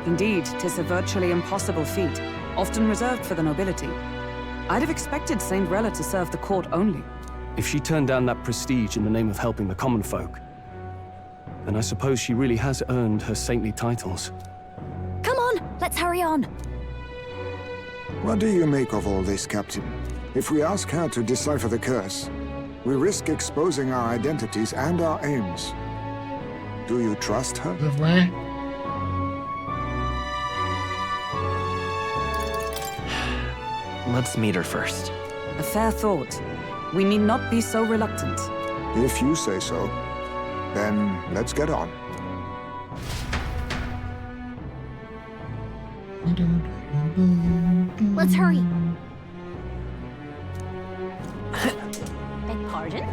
Indeed, 'tis a virtually impossible feat, often reserved for the nobility. I'd have expected Saint Rella to serve the court only. If she turned down that prestige in the name of helping the common folk, then I suppose she really has earned her saintly titles. Come on, let's hurry on. What do you make of all this, Captain? If we ask her to decipher the curse, we risk exposing our identities and our aims. Do you trust her? Let's meet her first. A fair thought. We need not be so reluctant. If you say so, then let's get on. Let's hurry. Beg pardon?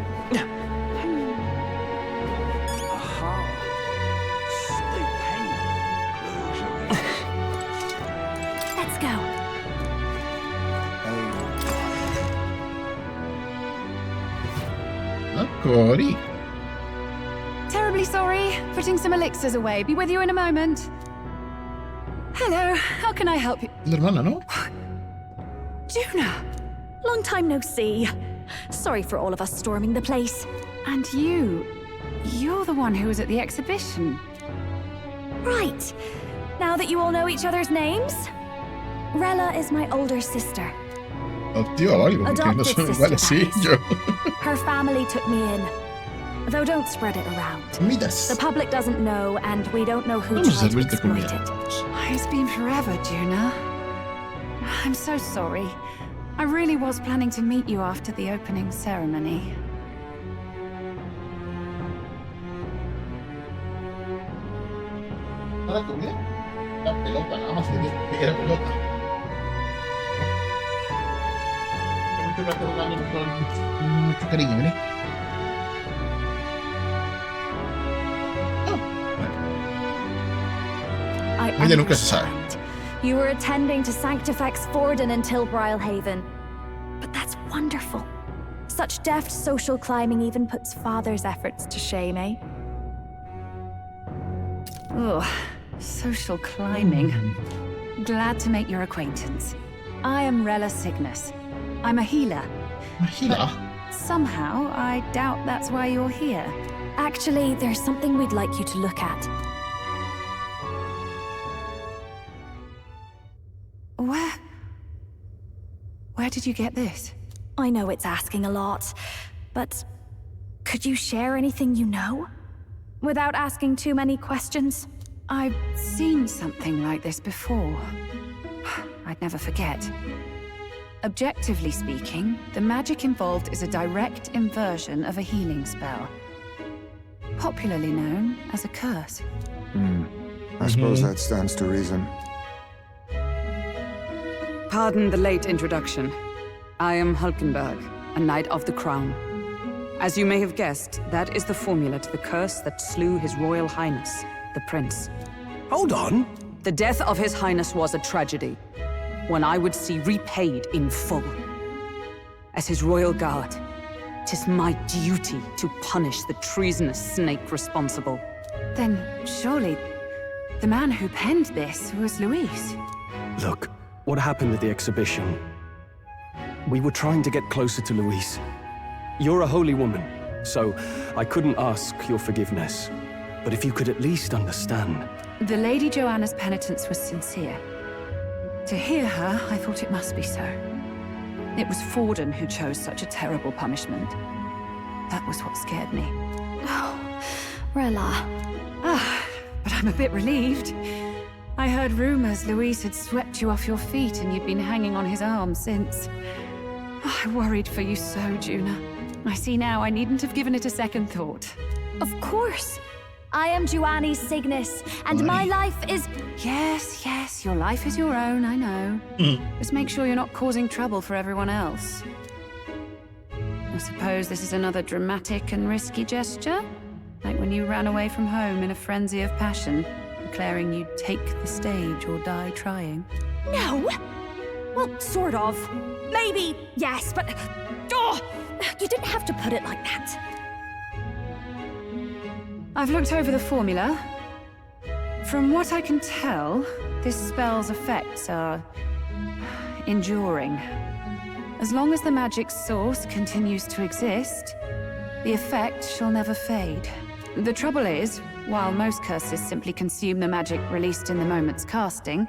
Let's go. Cody. Terribly sorry. Putting some elixirs away. Be with you in a moment. Hello. How can I help you? La hermana, ¿no? Juna. Long time no see. Sorry for all of us storming the place. And you're the one who was at the exhibition. Right. Now that you all know each other's names, Rella is my older sister. Adopted sister, Her family took me in. Though don't spread it around. The public doesn't know, and we don't know who tried to exploit it. It's been forever, Juna. I'm so sorry. I really was planning to meet you after the opening ceremony. Mucho cariño, ¿vale? I understand. You were attending to Sanctifex Forden until Brylehaven. But that's wonderful. Such deft social climbing even puts Father's efforts to shame, eh? Ugh, social climbing. Glad to make your acquaintance. I am Rella Cygnus. I'm a healer. A healer? But somehow, I doubt that's why you're here. Actually, there's something we'd like you to look at. Where did you get this? I know it's asking a lot, but could you share anything you know? Without asking too many questions? I've seen something like this before. I'd never forget. Objectively speaking, the magic involved is a direct inversion of a healing spell. Popularly known as a curse. I suppose that stands to reason. Pardon the late introduction. I am Hulkenberg, a Knight of the Crown. As you may have guessed, that is the formula to the curse that slew His Royal Highness, the Prince. Hold on! The death of His Highness was a tragedy, one I would see repaid in full. As His Royal Guard, 'tis my duty to punish the treasonous snake responsible. Then, surely, the man who penned this was Luis. Look, what happened at the exhibition? We were trying to get closer to Luis. You're a holy woman, so I couldn't ask your forgiveness. But if you could at least understand. The Lady Joanna's penitence was sincere. To hear her, I thought it must be so. It was Forden who chose such a terrible punishment. That was what scared me. Oh, Rella. But I'm a bit relieved. I heard rumors Luis had swept you off your feet and you'd been hanging on his arm since. I worried for you so, Juna. I see now I needn't have given it a second thought. Of course. I am Juani's Cygnus, and my life is... Yes, your life is your own, I know. Just make sure you're not causing trouble for everyone else. I suppose this is another dramatic and risky gesture? Like when you ran away from home in a frenzy of passion, declaring you'd take the stage or die trying. No! Well, sort of. Maybe, yes, but... Oh, you didn't have to put it like that. I've looked over the formula. From what I can tell, this spell's effects are... enduring. As long as the magic's source continues to exist, the effect shall never fade. The trouble is, while most curses simply consume the magic released in the moment's casting,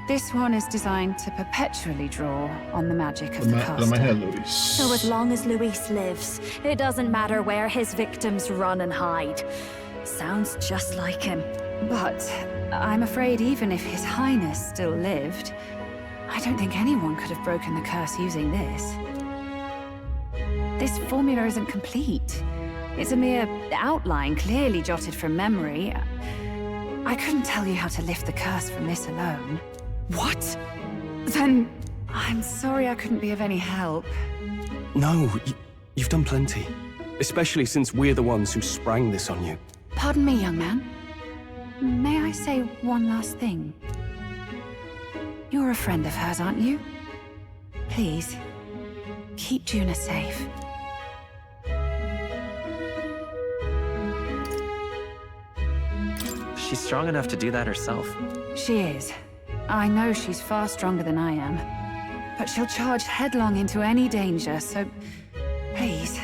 this one is designed to perpetually draw on the magic of the caster. So as long as Luis lives, it doesn't matter where his victims run and hide. Sounds just like him. But I'm afraid even if His Highness still lived, I don't think anyone could have broken the curse using this. This formula isn't complete. It's a mere outline clearly jotted from memory. I couldn't tell you how to lift the curse from this alone. What? Then I'm sorry I couldn't be of any help. No, you've done plenty. Especially since we're the ones who sprang this on you. Pardon me, young man. May I say one last thing? You're a friend of hers, aren't you? Please, keep Juna safe. She's strong enough to do that herself. She is. I know she's far stronger than I am. But she'll charge headlong into any danger, so please,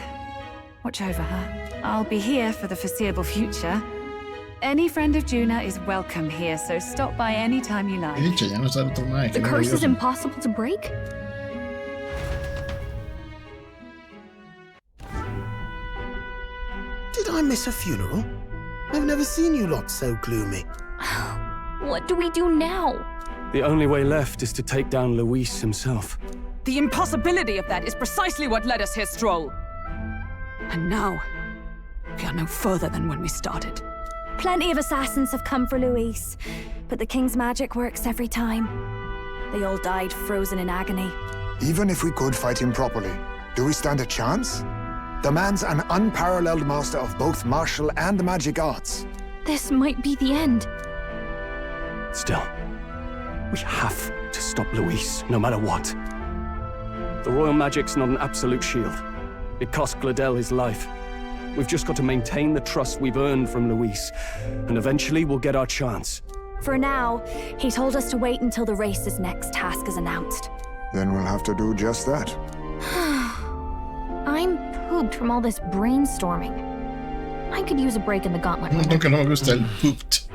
watch over her. I'll be here for the foreseeable future. Any friend of Juna is welcome here, so stop by any time you like. The curse is impossible to break? Did I miss a funeral? I've never seen you lot so gloomy. What do we do now? The only way left is to take down Luis himself. The impossibility of that is precisely what led us here, Stroll. And now, we are no further than when we started. Plenty of assassins have come for Luis, but the King's magic works every time. They all died frozen in agony. Even if we could fight him properly, do we stand a chance? The man's an unparalleled master of both martial and magic arts. This might be the end. Still, we have to stop Luis, no matter what. The royal magic's not an absolute shield. It cost Gladel his life. We've just got to maintain the trust we've earned from Luis, and eventually we'll get our chance. For now, he told us to wait until the race's next task is announced. Then we'll have to do just that. I'm pooped from all this brainstorming. I could use a break in the gauntlet. Nunca no me gusta el pooped.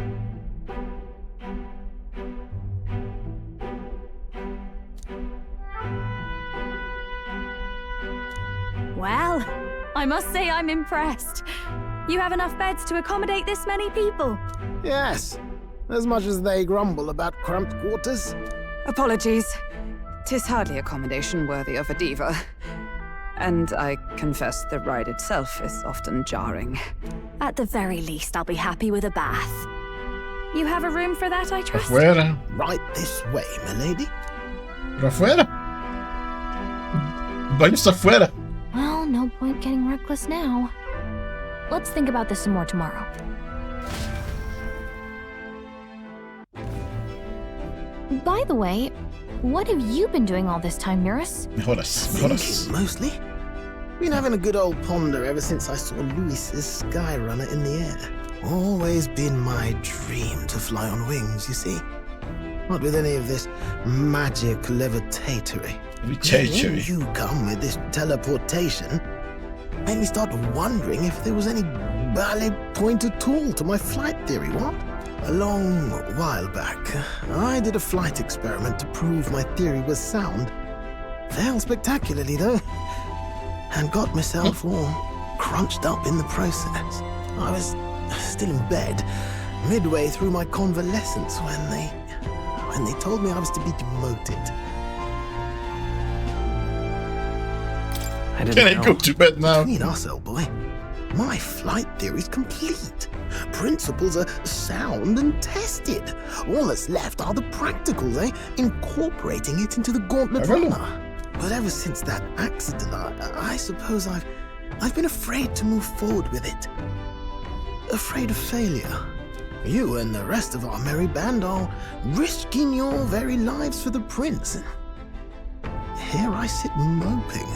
Well, I must say I'm impressed. You have enough beds to accommodate this many people? Yes, as much as they grumble about cramped quarters. Apologies. 'Tis hardly accommodation worthy of a diva. And I confess the ride itself is often jarring. At the very least, I'll be happy with a bath. You have a room for that, I trust? Afuera. Right this way, milady. Pero afuera. El baño está afuera. Well, no point getting reckless now. Let's think about this some more tomorrow. By the way, what have you been doing all this time, Eurus? Mejoras. Mostly. Been having a good old ponder ever since I saw Luis's Skyrunner in the air. Always been my dream to fly on wings, you see. Not with any of this magic levitatory. When you come with this teleportation, made me start wondering if there was any valid point at all to my flight theory, what? A long while back, I did a flight experiment to prove my theory was sound. Failed spectacularly, though, and got myself all crunched up in the process. I was still in bed, midway through my convalescence when they told me I was to be demoted. I didn't Can I know. go to bed now? Between us, old boy, my flight theory's complete. Principles are sound and tested. All that's left are the practicals, incorporating it into the gauntlet runner. But ever since that accident, I suppose I've been afraid to move forward with it. Afraid of failure. You and the rest of our merry band are risking your very lives for the prince. Here I sit moping,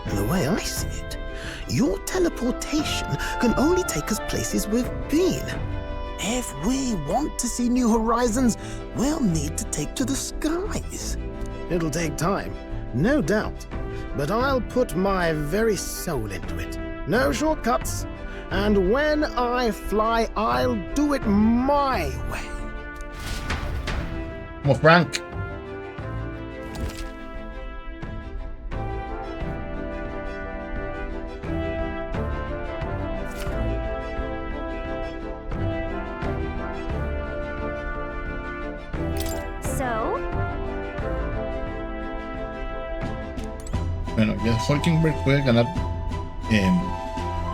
And the way I see it, your teleportation can only take us places we've been. If we want to see new horizons, we'll need to take to the skies. It'll take time, no doubt, but I'll put my very soul into it. No shortcuts. And when I fly, I'll do it my way. Como Frank. So? Bueno, ya Hulkenberg puede ganar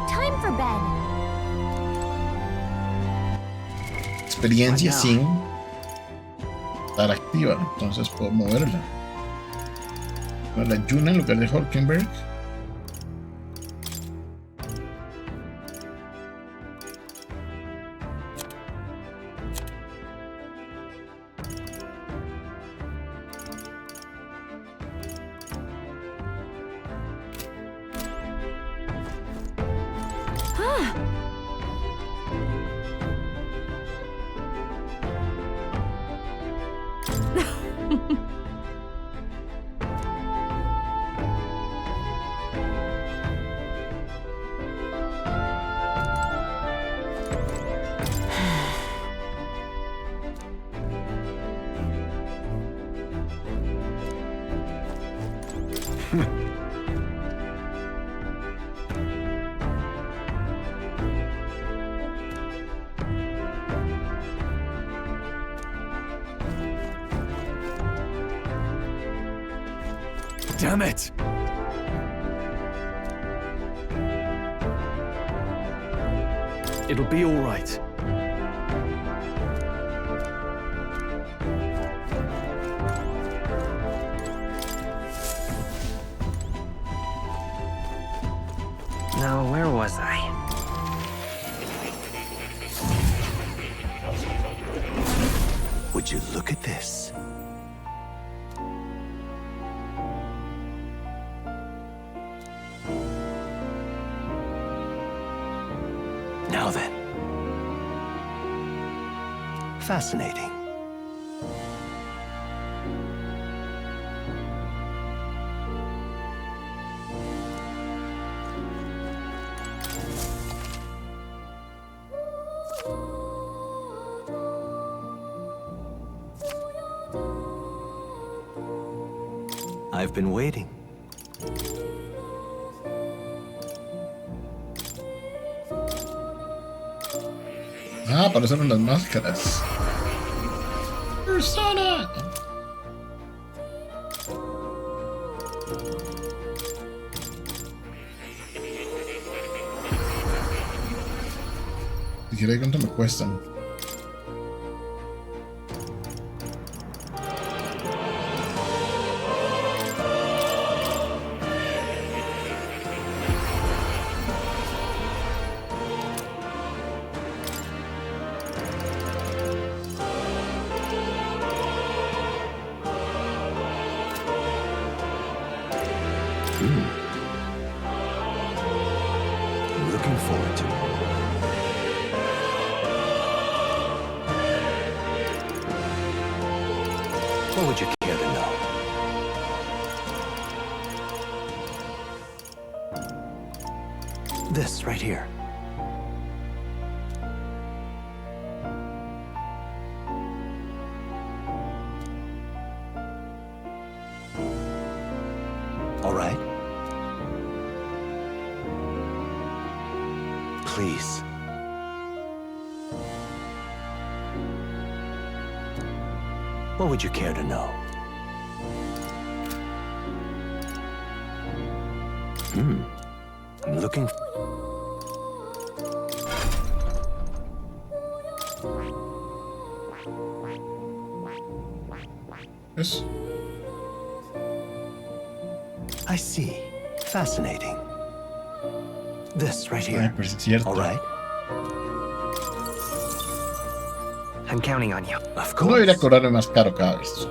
Time for bed. experiencia sin estar activa, entonces puedo moverla. Bueno, la Yuna en lugar de Hulkenberg. Damn it! It'll be all right. Now, where was I? Would you look at this? Now then. Fascinating. I've been waiting. Ah, aparecieron las máscaras. Persona. Si quiere, ¿cuánto me cuestan? Looking forward to it. What would you care to know? This right here. All right. Please. What would you care to know? I'm looking. Yes. I see. Fascinating. This right here. All right. I'm counting on you. Of No course. iré a cobrarme más caro cada vez.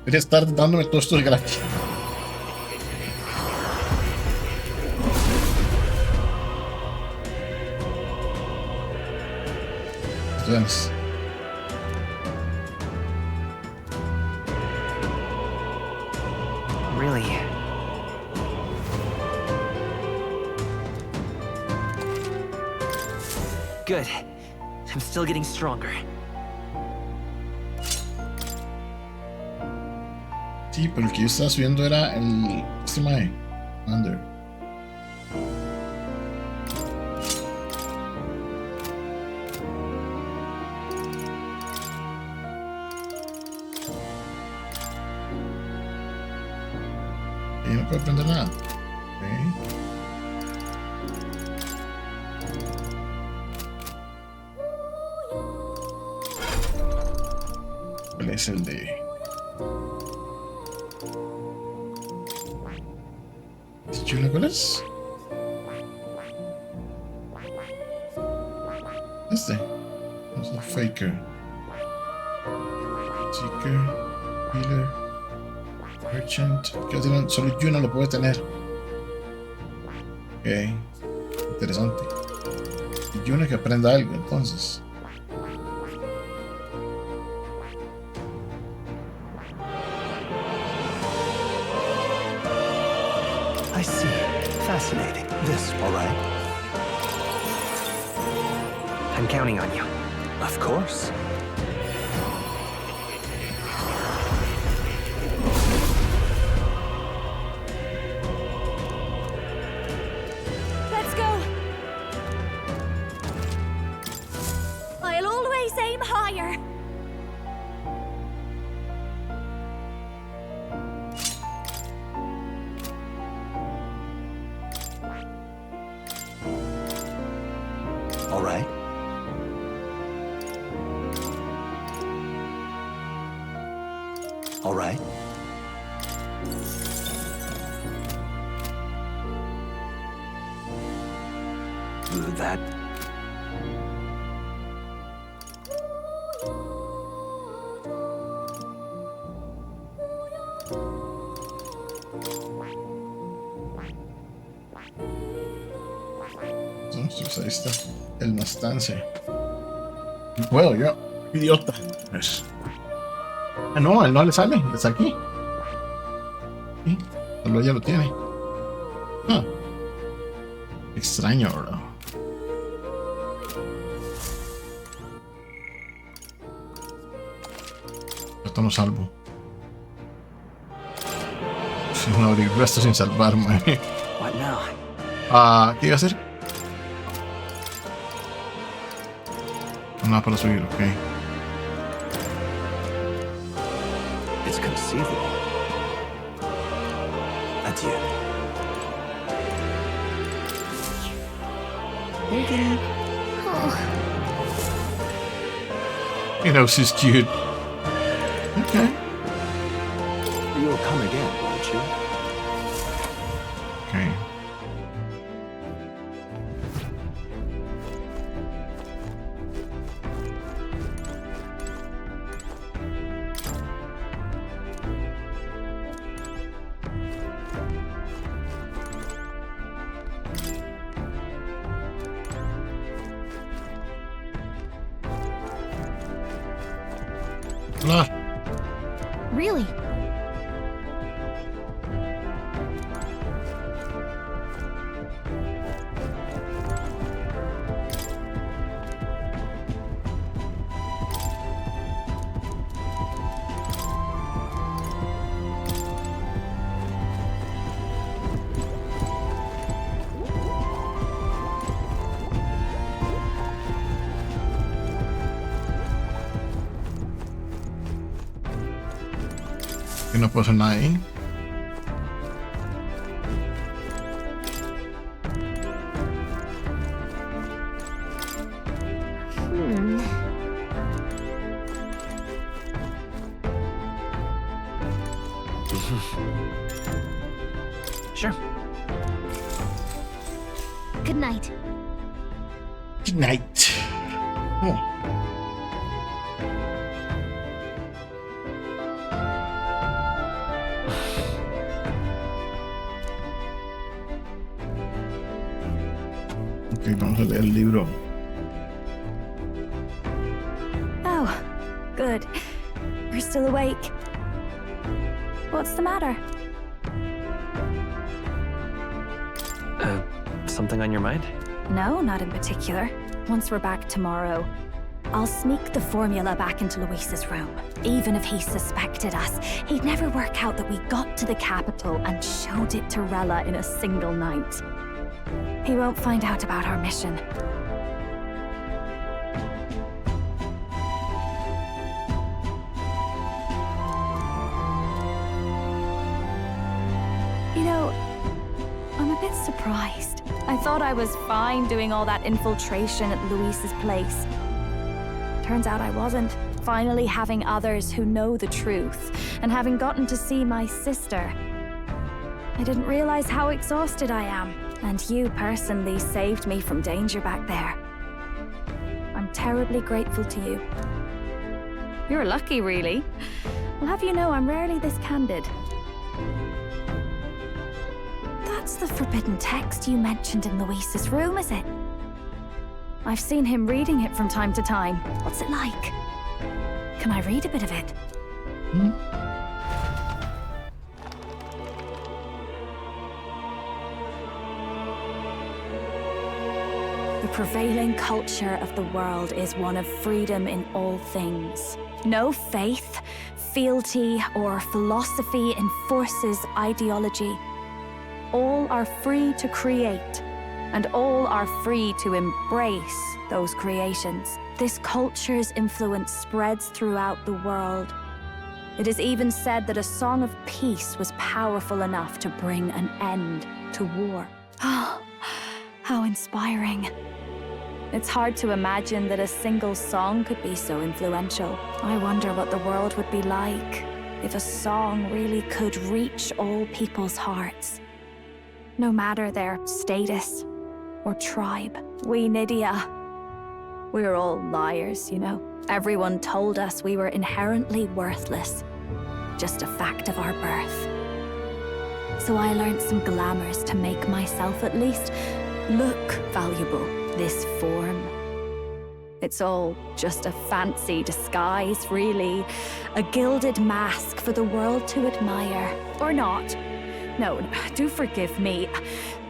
Debería estar dándome todos estos gratis. Entonces, Really? Good. I'm still getting stronger. sí, pero el que yo estaba subiendo era el... Este mae. Under. Y no puedo aprender nada. Ok. ¿Cuál es el de...? ¿Este cuál es? Este. Es el Faker. Seeker. Healer. Merchant. Solo Yuna lo puede tener. Ok. Interesante. Y Yuna que aprenda algo entonces. I see. Fascinating. This, all right? I'm counting on you. Of course. Let's go. I'll always aim higher. All right. All right. That. Entonces ahí está. El Mastance. No puedo yo. Idiota. Pues. Ah, no, él no le sale. Es aquí. Sí, solo ella lo tiene. Ah. Extraño, bro. Esto no salvo. No abrir esto sin salvarme. What now? Ah, ¿qué iba a hacer? Nada para subir, ok. It's conceivable. Adieu. Okay. You know, she's cute. Okay. You'll come again, won't you? Okay. Hola. Really? Que no puedo hacer nada ahí. Sure. Good night. Good night. Oh. Ok, vamos a leer el libro. Oh, good. You're still awake. What's the matter? Something on your mind? No, not in particular. Once we're back tomorrow, I'll sneak the formula back into Luis's room. Even if he suspected us, he'd never work out that we got to the capital and showed it to Rella in a single night. He won't find out about our mission. You know, I'm a bit surprised. I thought I was fine doing all that infiltration at Luis's place. Turns out I wasn't. Finally having others who know the truth, and having gotten to see my sister. I didn't realize how exhausted I am, and you personally saved me from danger back there. I'm terribly grateful to you. You're lucky, really. I'll have you know I'm rarely this candid. That's the forbidden text you mentioned in Luis's room, is it? I've seen him reading it from time to time. What's it like? Can I read a bit of it? The prevailing culture of the world is one of freedom in all things. No faith, fealty, or philosophy enforces ideology. All are free to create, and all are free to embrace those creations. This culture's influence spreads throughout the world. It is even said that a song of peace was powerful enough to bring an end to war. Oh, how inspiring. It's hard to imagine that a single song could be so influential. I wonder what the world would be like if a song really could reach all people's hearts. No matter their status or tribe. We Nydia, we're all liars, you know. Everyone told us we were inherently worthless. Just a fact of our birth. So I learned some glamours to make myself at least look valuable. This form. It's all just a fancy disguise, really. A gilded mask for the world to admire. Or not. No, do forgive me.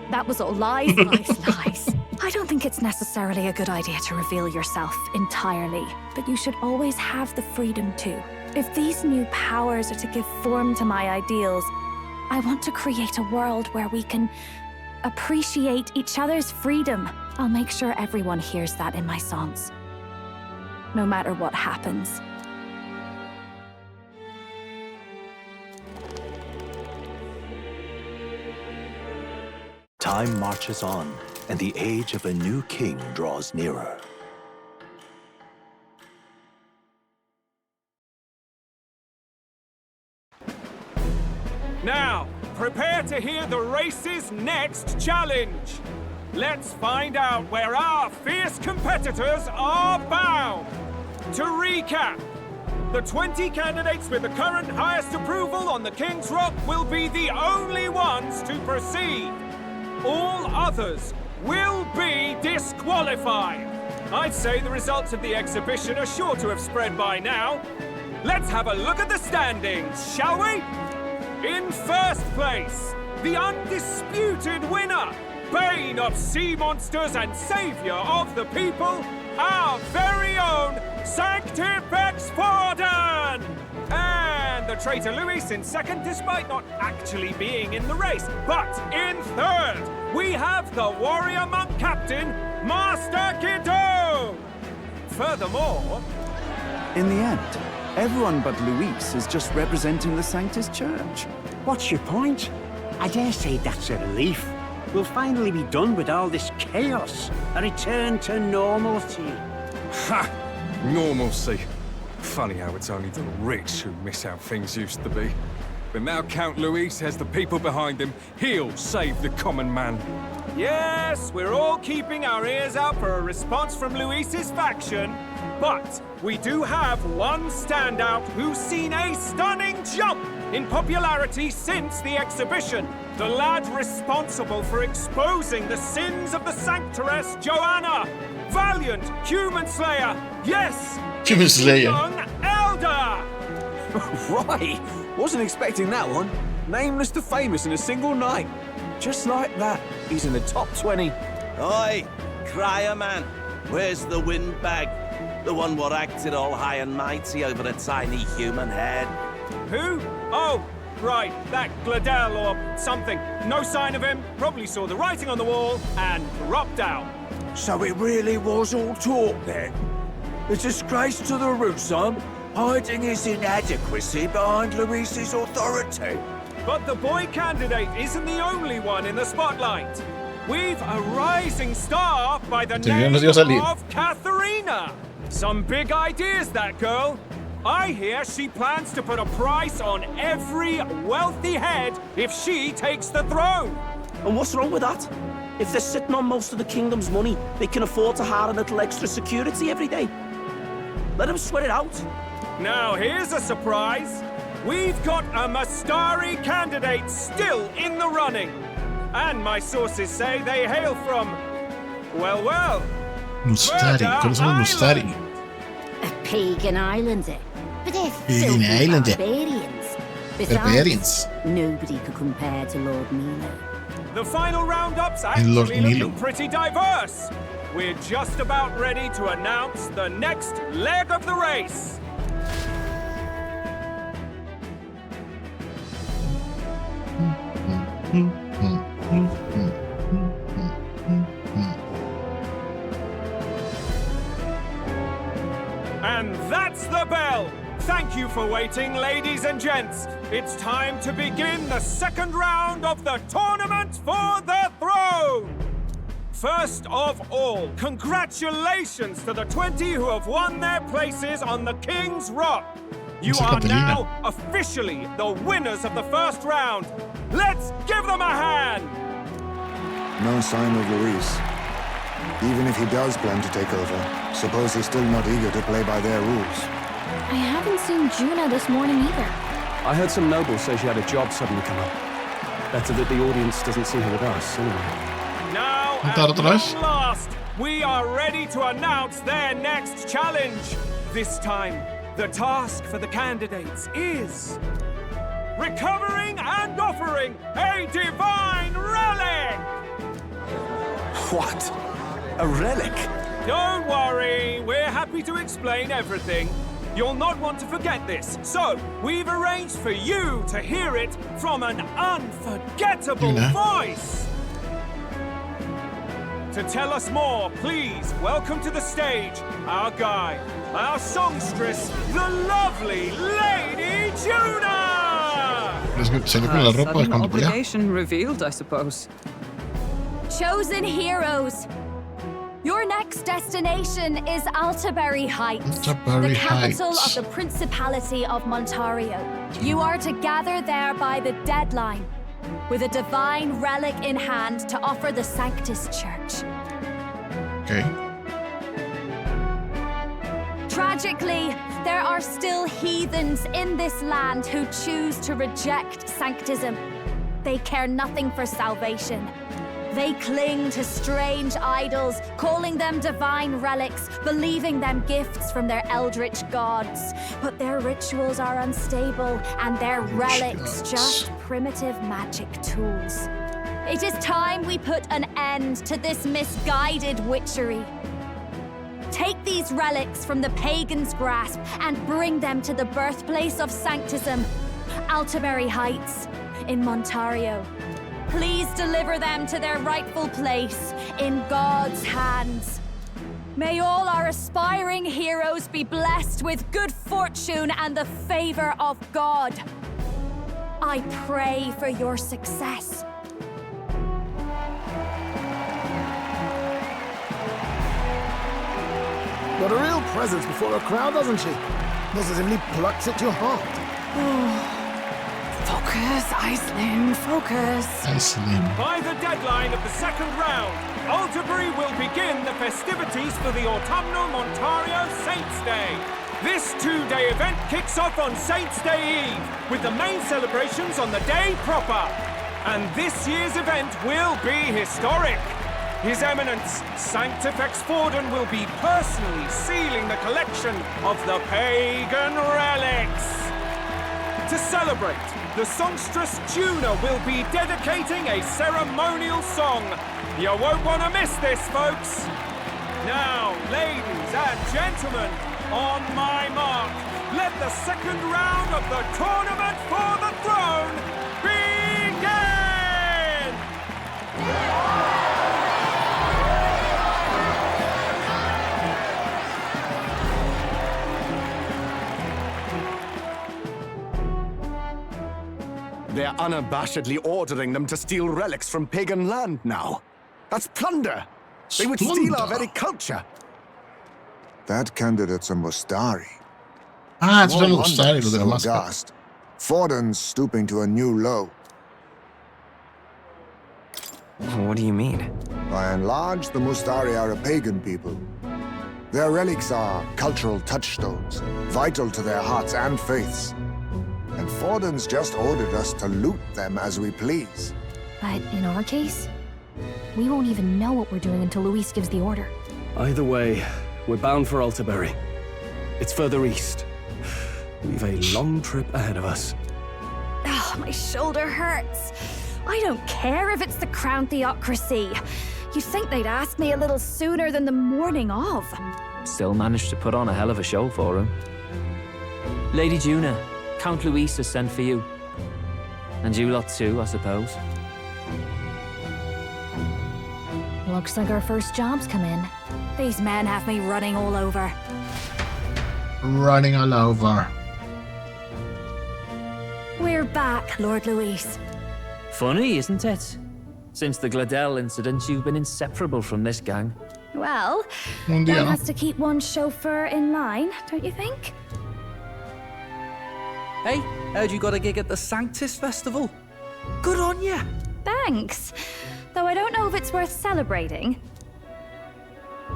That was all lies, lies. I don't think it's necessarily a good idea to reveal yourself entirely, but you should always have the freedom to. If these new powers are to give form to my ideals, I want to create a world where we can appreciate each other's freedom. I'll make sure everyone hears that in my songs. No matter what happens. Time marches on, and the age of a new king draws nearer. Now, prepare to hear the race's next challenge. Let's find out where our fierce competitors are bound. To recap, the 20 candidates with the current highest approval on the King's Rock will be the only ones to proceed. All others will be disqualified. I'd say the results of the exhibition are sure to have spread by now. Let's have a look at the standings, shall we? In first place, the undisputed winner, bane of sea monsters and savior of the people, our very own Sanctifex Forden! And the traitor Luis in second, despite not actually being in the race. But in third, we have the warrior monk captain, Master Kiddo! Furthermore... In the end, Everyone but Luis is just representing the Sanctus Church. What's your point? I dare say that's a relief. We'll finally be done with all this chaos. A return to normalcy. Ha! Normalcy. Funny how it's only the rich who miss how things used to be. But now Count Luis has the people behind him. He'll save the common man. Yes, we're all keeping our ears out for a response from Luis's faction. But we do have one standout who's seen a stunning jump in popularity since the exhibition. The lad responsible for exposing the sins of the Sanctoress Joanna. Valiant human slayer. Yes, Human slayer. young elder. Right. Wasn't expecting that one. Nameless to famous in a single night. Just like that, he's in the top 20. Oi, crier man. Where's the windbag? The one what acted all high and mighty over a tiny human head. Who? Oh, right, that Gladel or something. No sign of him. Probably saw the writing on the wall and dropped out. So it really was all talk then? A disgrace to the Russon, hiding his inadequacy behind Luis's authority. But the boy candidate isn't the only one in the spotlight. We've a rising star by the name of Katharina. Some big ideas, that girl. I hear she plans to put a price on every wealthy head if she takes the throne. And what's wrong with that? If they're sitting on most of the kingdom's money, they can afford to hire a little extra security every day. Let them sweat it out. Now here's a surprise. We've got a Mustari candidate still in the running. And my sources say they hail from, well, Mustari, ¿cuáles son los Mustari? A pagan island, eh? But they're Pagan island, eh? barbarians. Barbarians. Besides, nobody could compare to Lord Milo. The final roundup's Lord actually Milo. looking pretty diverse. We're just about ready to announce the next leg of the race. And that's the bell! Thank you for waiting, ladies and gents. It's time to begin the second round of the tournament for the throne! First of all, congratulations to the 20 who have won their places on the King's Rock. You are now officially the winners of the first round. Let's give them a hand! No sign of Luis. Even if he does plan to take over, suppose he's still not eager to play by their rules. I haven't seen Juna this morning either. I heard some nobles say she had a job suddenly come up. Better that the audience doesn't see her with us, anyway. Now, at long last, we are ready to announce their next challenge. This time, the task for the candidates is recovering and offering a divine relic! What? A relic? Don't worry, we're happy to explain everything. You'll not want to forget this, so we've arranged for you to hear it from an unforgettable voice. To tell us more, please welcome to the stage our guide, our songstress, the lovely Lady Juna! Sudden obligation revealed, I suppose. Chosen heroes, your next destination is Altaberry Heights, the capital of the Principality of Montario. You are to gather there by the deadline, with a divine relic in hand to offer the Sanctus Church. Okay. Tragically, there are still heathens in this land who choose to reject sanctism. They care nothing for salvation. They cling to strange idols, calling them divine relics, believing them gifts from their eldritch gods. But their rituals are unstable, and their relics just primitive magic tools. It is time we put an end to this misguided witchery. Take these relics from the pagan's grasp and bring them to the birthplace of sanctism, Altaberry Heights in Montario. Please deliver them to their rightful place in God's hands. May all our aspiring heroes be blessed with good fortune and the favor of God. I pray for your success. Got a real presence before a crowd, doesn't she? Positively plucks at your heart. Focus, Iceland, focus. Iceland. By the deadline of the second round, Alderbury will begin the festivities for the Autumnal Montario Saints' Day. This two-day event kicks off on Saints' Day Eve, with the main celebrations on the day proper. And this year's event will be historic. His Eminence, Sanctifex Forden, will be personally sealing the collection of the pagan relics. To celebrate, the songstress Tuna will be dedicating a ceremonial song. You won't want to miss this, folks. Now, ladies and gentlemen, on my mark, let the second round of the Tournament for the Throne begin! They're unabashedly ordering them to steal relics from pagan land now. That's plunder. They would steal our very culture. That candidate's a Mustari. Ah, it's a Mustari, lo della maschera. Aghast. Forden's stooping to a new low. What do you mean? By and large, the Mustari are a pagan people. Their relics are cultural touchstones, vital to their hearts and faiths. And Forden's just ordered us to loot them as we please. But in our case, we won't even know what we're doing until Luis gives the order. Either way, we're bound for Alderbury. It's further east. We've a long trip ahead of us. Oh, my shoulder hurts. I don't care if it's the Crown Theocracy. You'd think they'd ask me a little sooner than the morning of. Still managed to put on a hell of a show for him. Lady Juna, Count Luis has sent for you. And you lot too, I suppose. Looks like our first job's come in. These men have me running all over. Running all over. We're back, Lord Luis. Funny, isn't it? Since the Gladell incident, you've been inseparable from this gang. Well, one has to keep one chauffeur in line, don't you think? Hey, heard you got a gig at the Sanctus Festival? Good on ya! Thanks. Though I don't know if it's worth celebrating.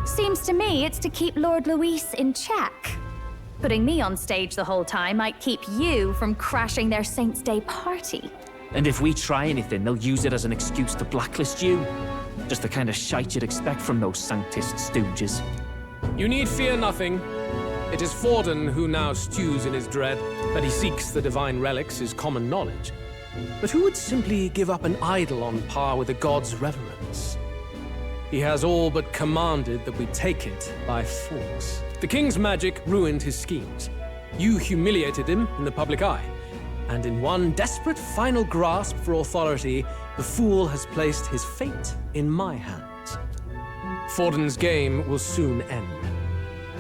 Seems to me it's to keep Lord Luis in check. Putting me on stage the whole time might keep you from crashing their Saints' Day party. And if we try anything, they'll use it as an excuse to blacklist you. Just the kind of shite you'd expect from those Sanctist stooges. You need fear nothing. It is Forden who now stews in his dread. That he seeks the divine relics is common knowledge. But who would simply give up an idol on par with a god's reverence? He has all but commanded that we take it by force. The king's magic ruined his schemes. You humiliated him in the public eye. And in one desperate final grasp for authority, the fool has placed his fate in my hands. Forden's game will soon end.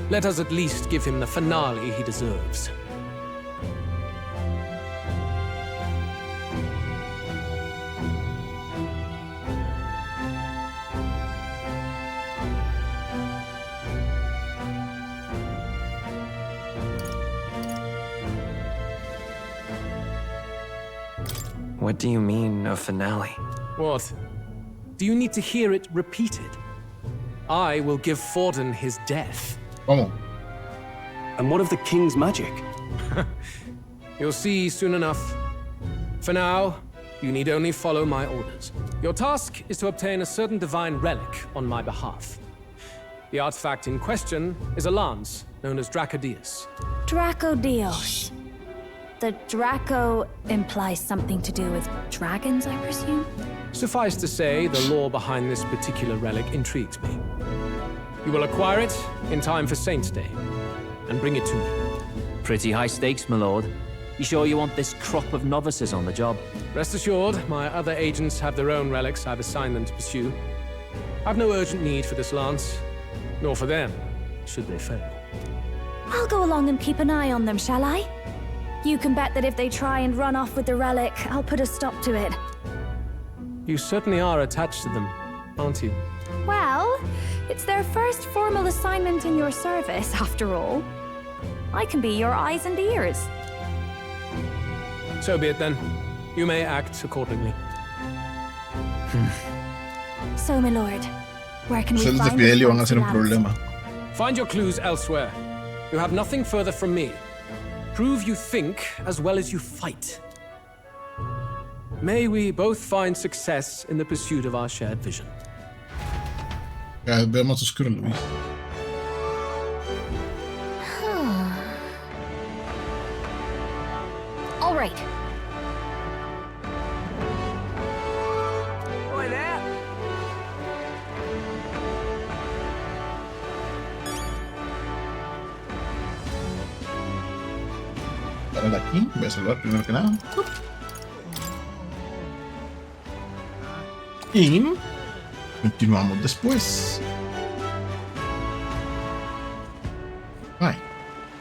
Let us at least give him the finale he deserves. What do you mean, a finale? What? Do you need to hear it repeated? I will give Forden his death. Oh. And what of the king's magic? You'll see soon enough. For now, you need only follow my orders. Your task is to obtain a certain divine relic on my behalf. The artifact in question is a lance known as Dracodeus. Dracodeus. The Draco implies something to do with dragons, I presume? Suffice to say, the lore behind this particular relic intrigues me. You will acquire it in time for Saints' Day, and bring it to me. Pretty high stakes, my lord. You sure you want this crop of novices on the job? Rest assured, my other agents have their own relics I've assigned them to pursue. I've no urgent need for this lance. Nor for them, should they fail. I'll go along and keep an eye on them, shall I? You can bet that if they try and run off with the relic, I'll put a stop to it. You certainly are attached to them, aren't you? Well, it's their first formal assignment in your service, after all. I can be your eyes and ears. So be it then. You may act accordingly. So, my lord, where can we Celos de find Fidelio van a this ser un land? problema. Find your clues elsewhere. You have nothing further from me. Prove you think as well as you fight. May we both find success in the pursuit of our shared vision. Cada vez más oscuro, Luis. All right. Oi there! Para aquí, voy a salvar primero que nada. Y continuamos después.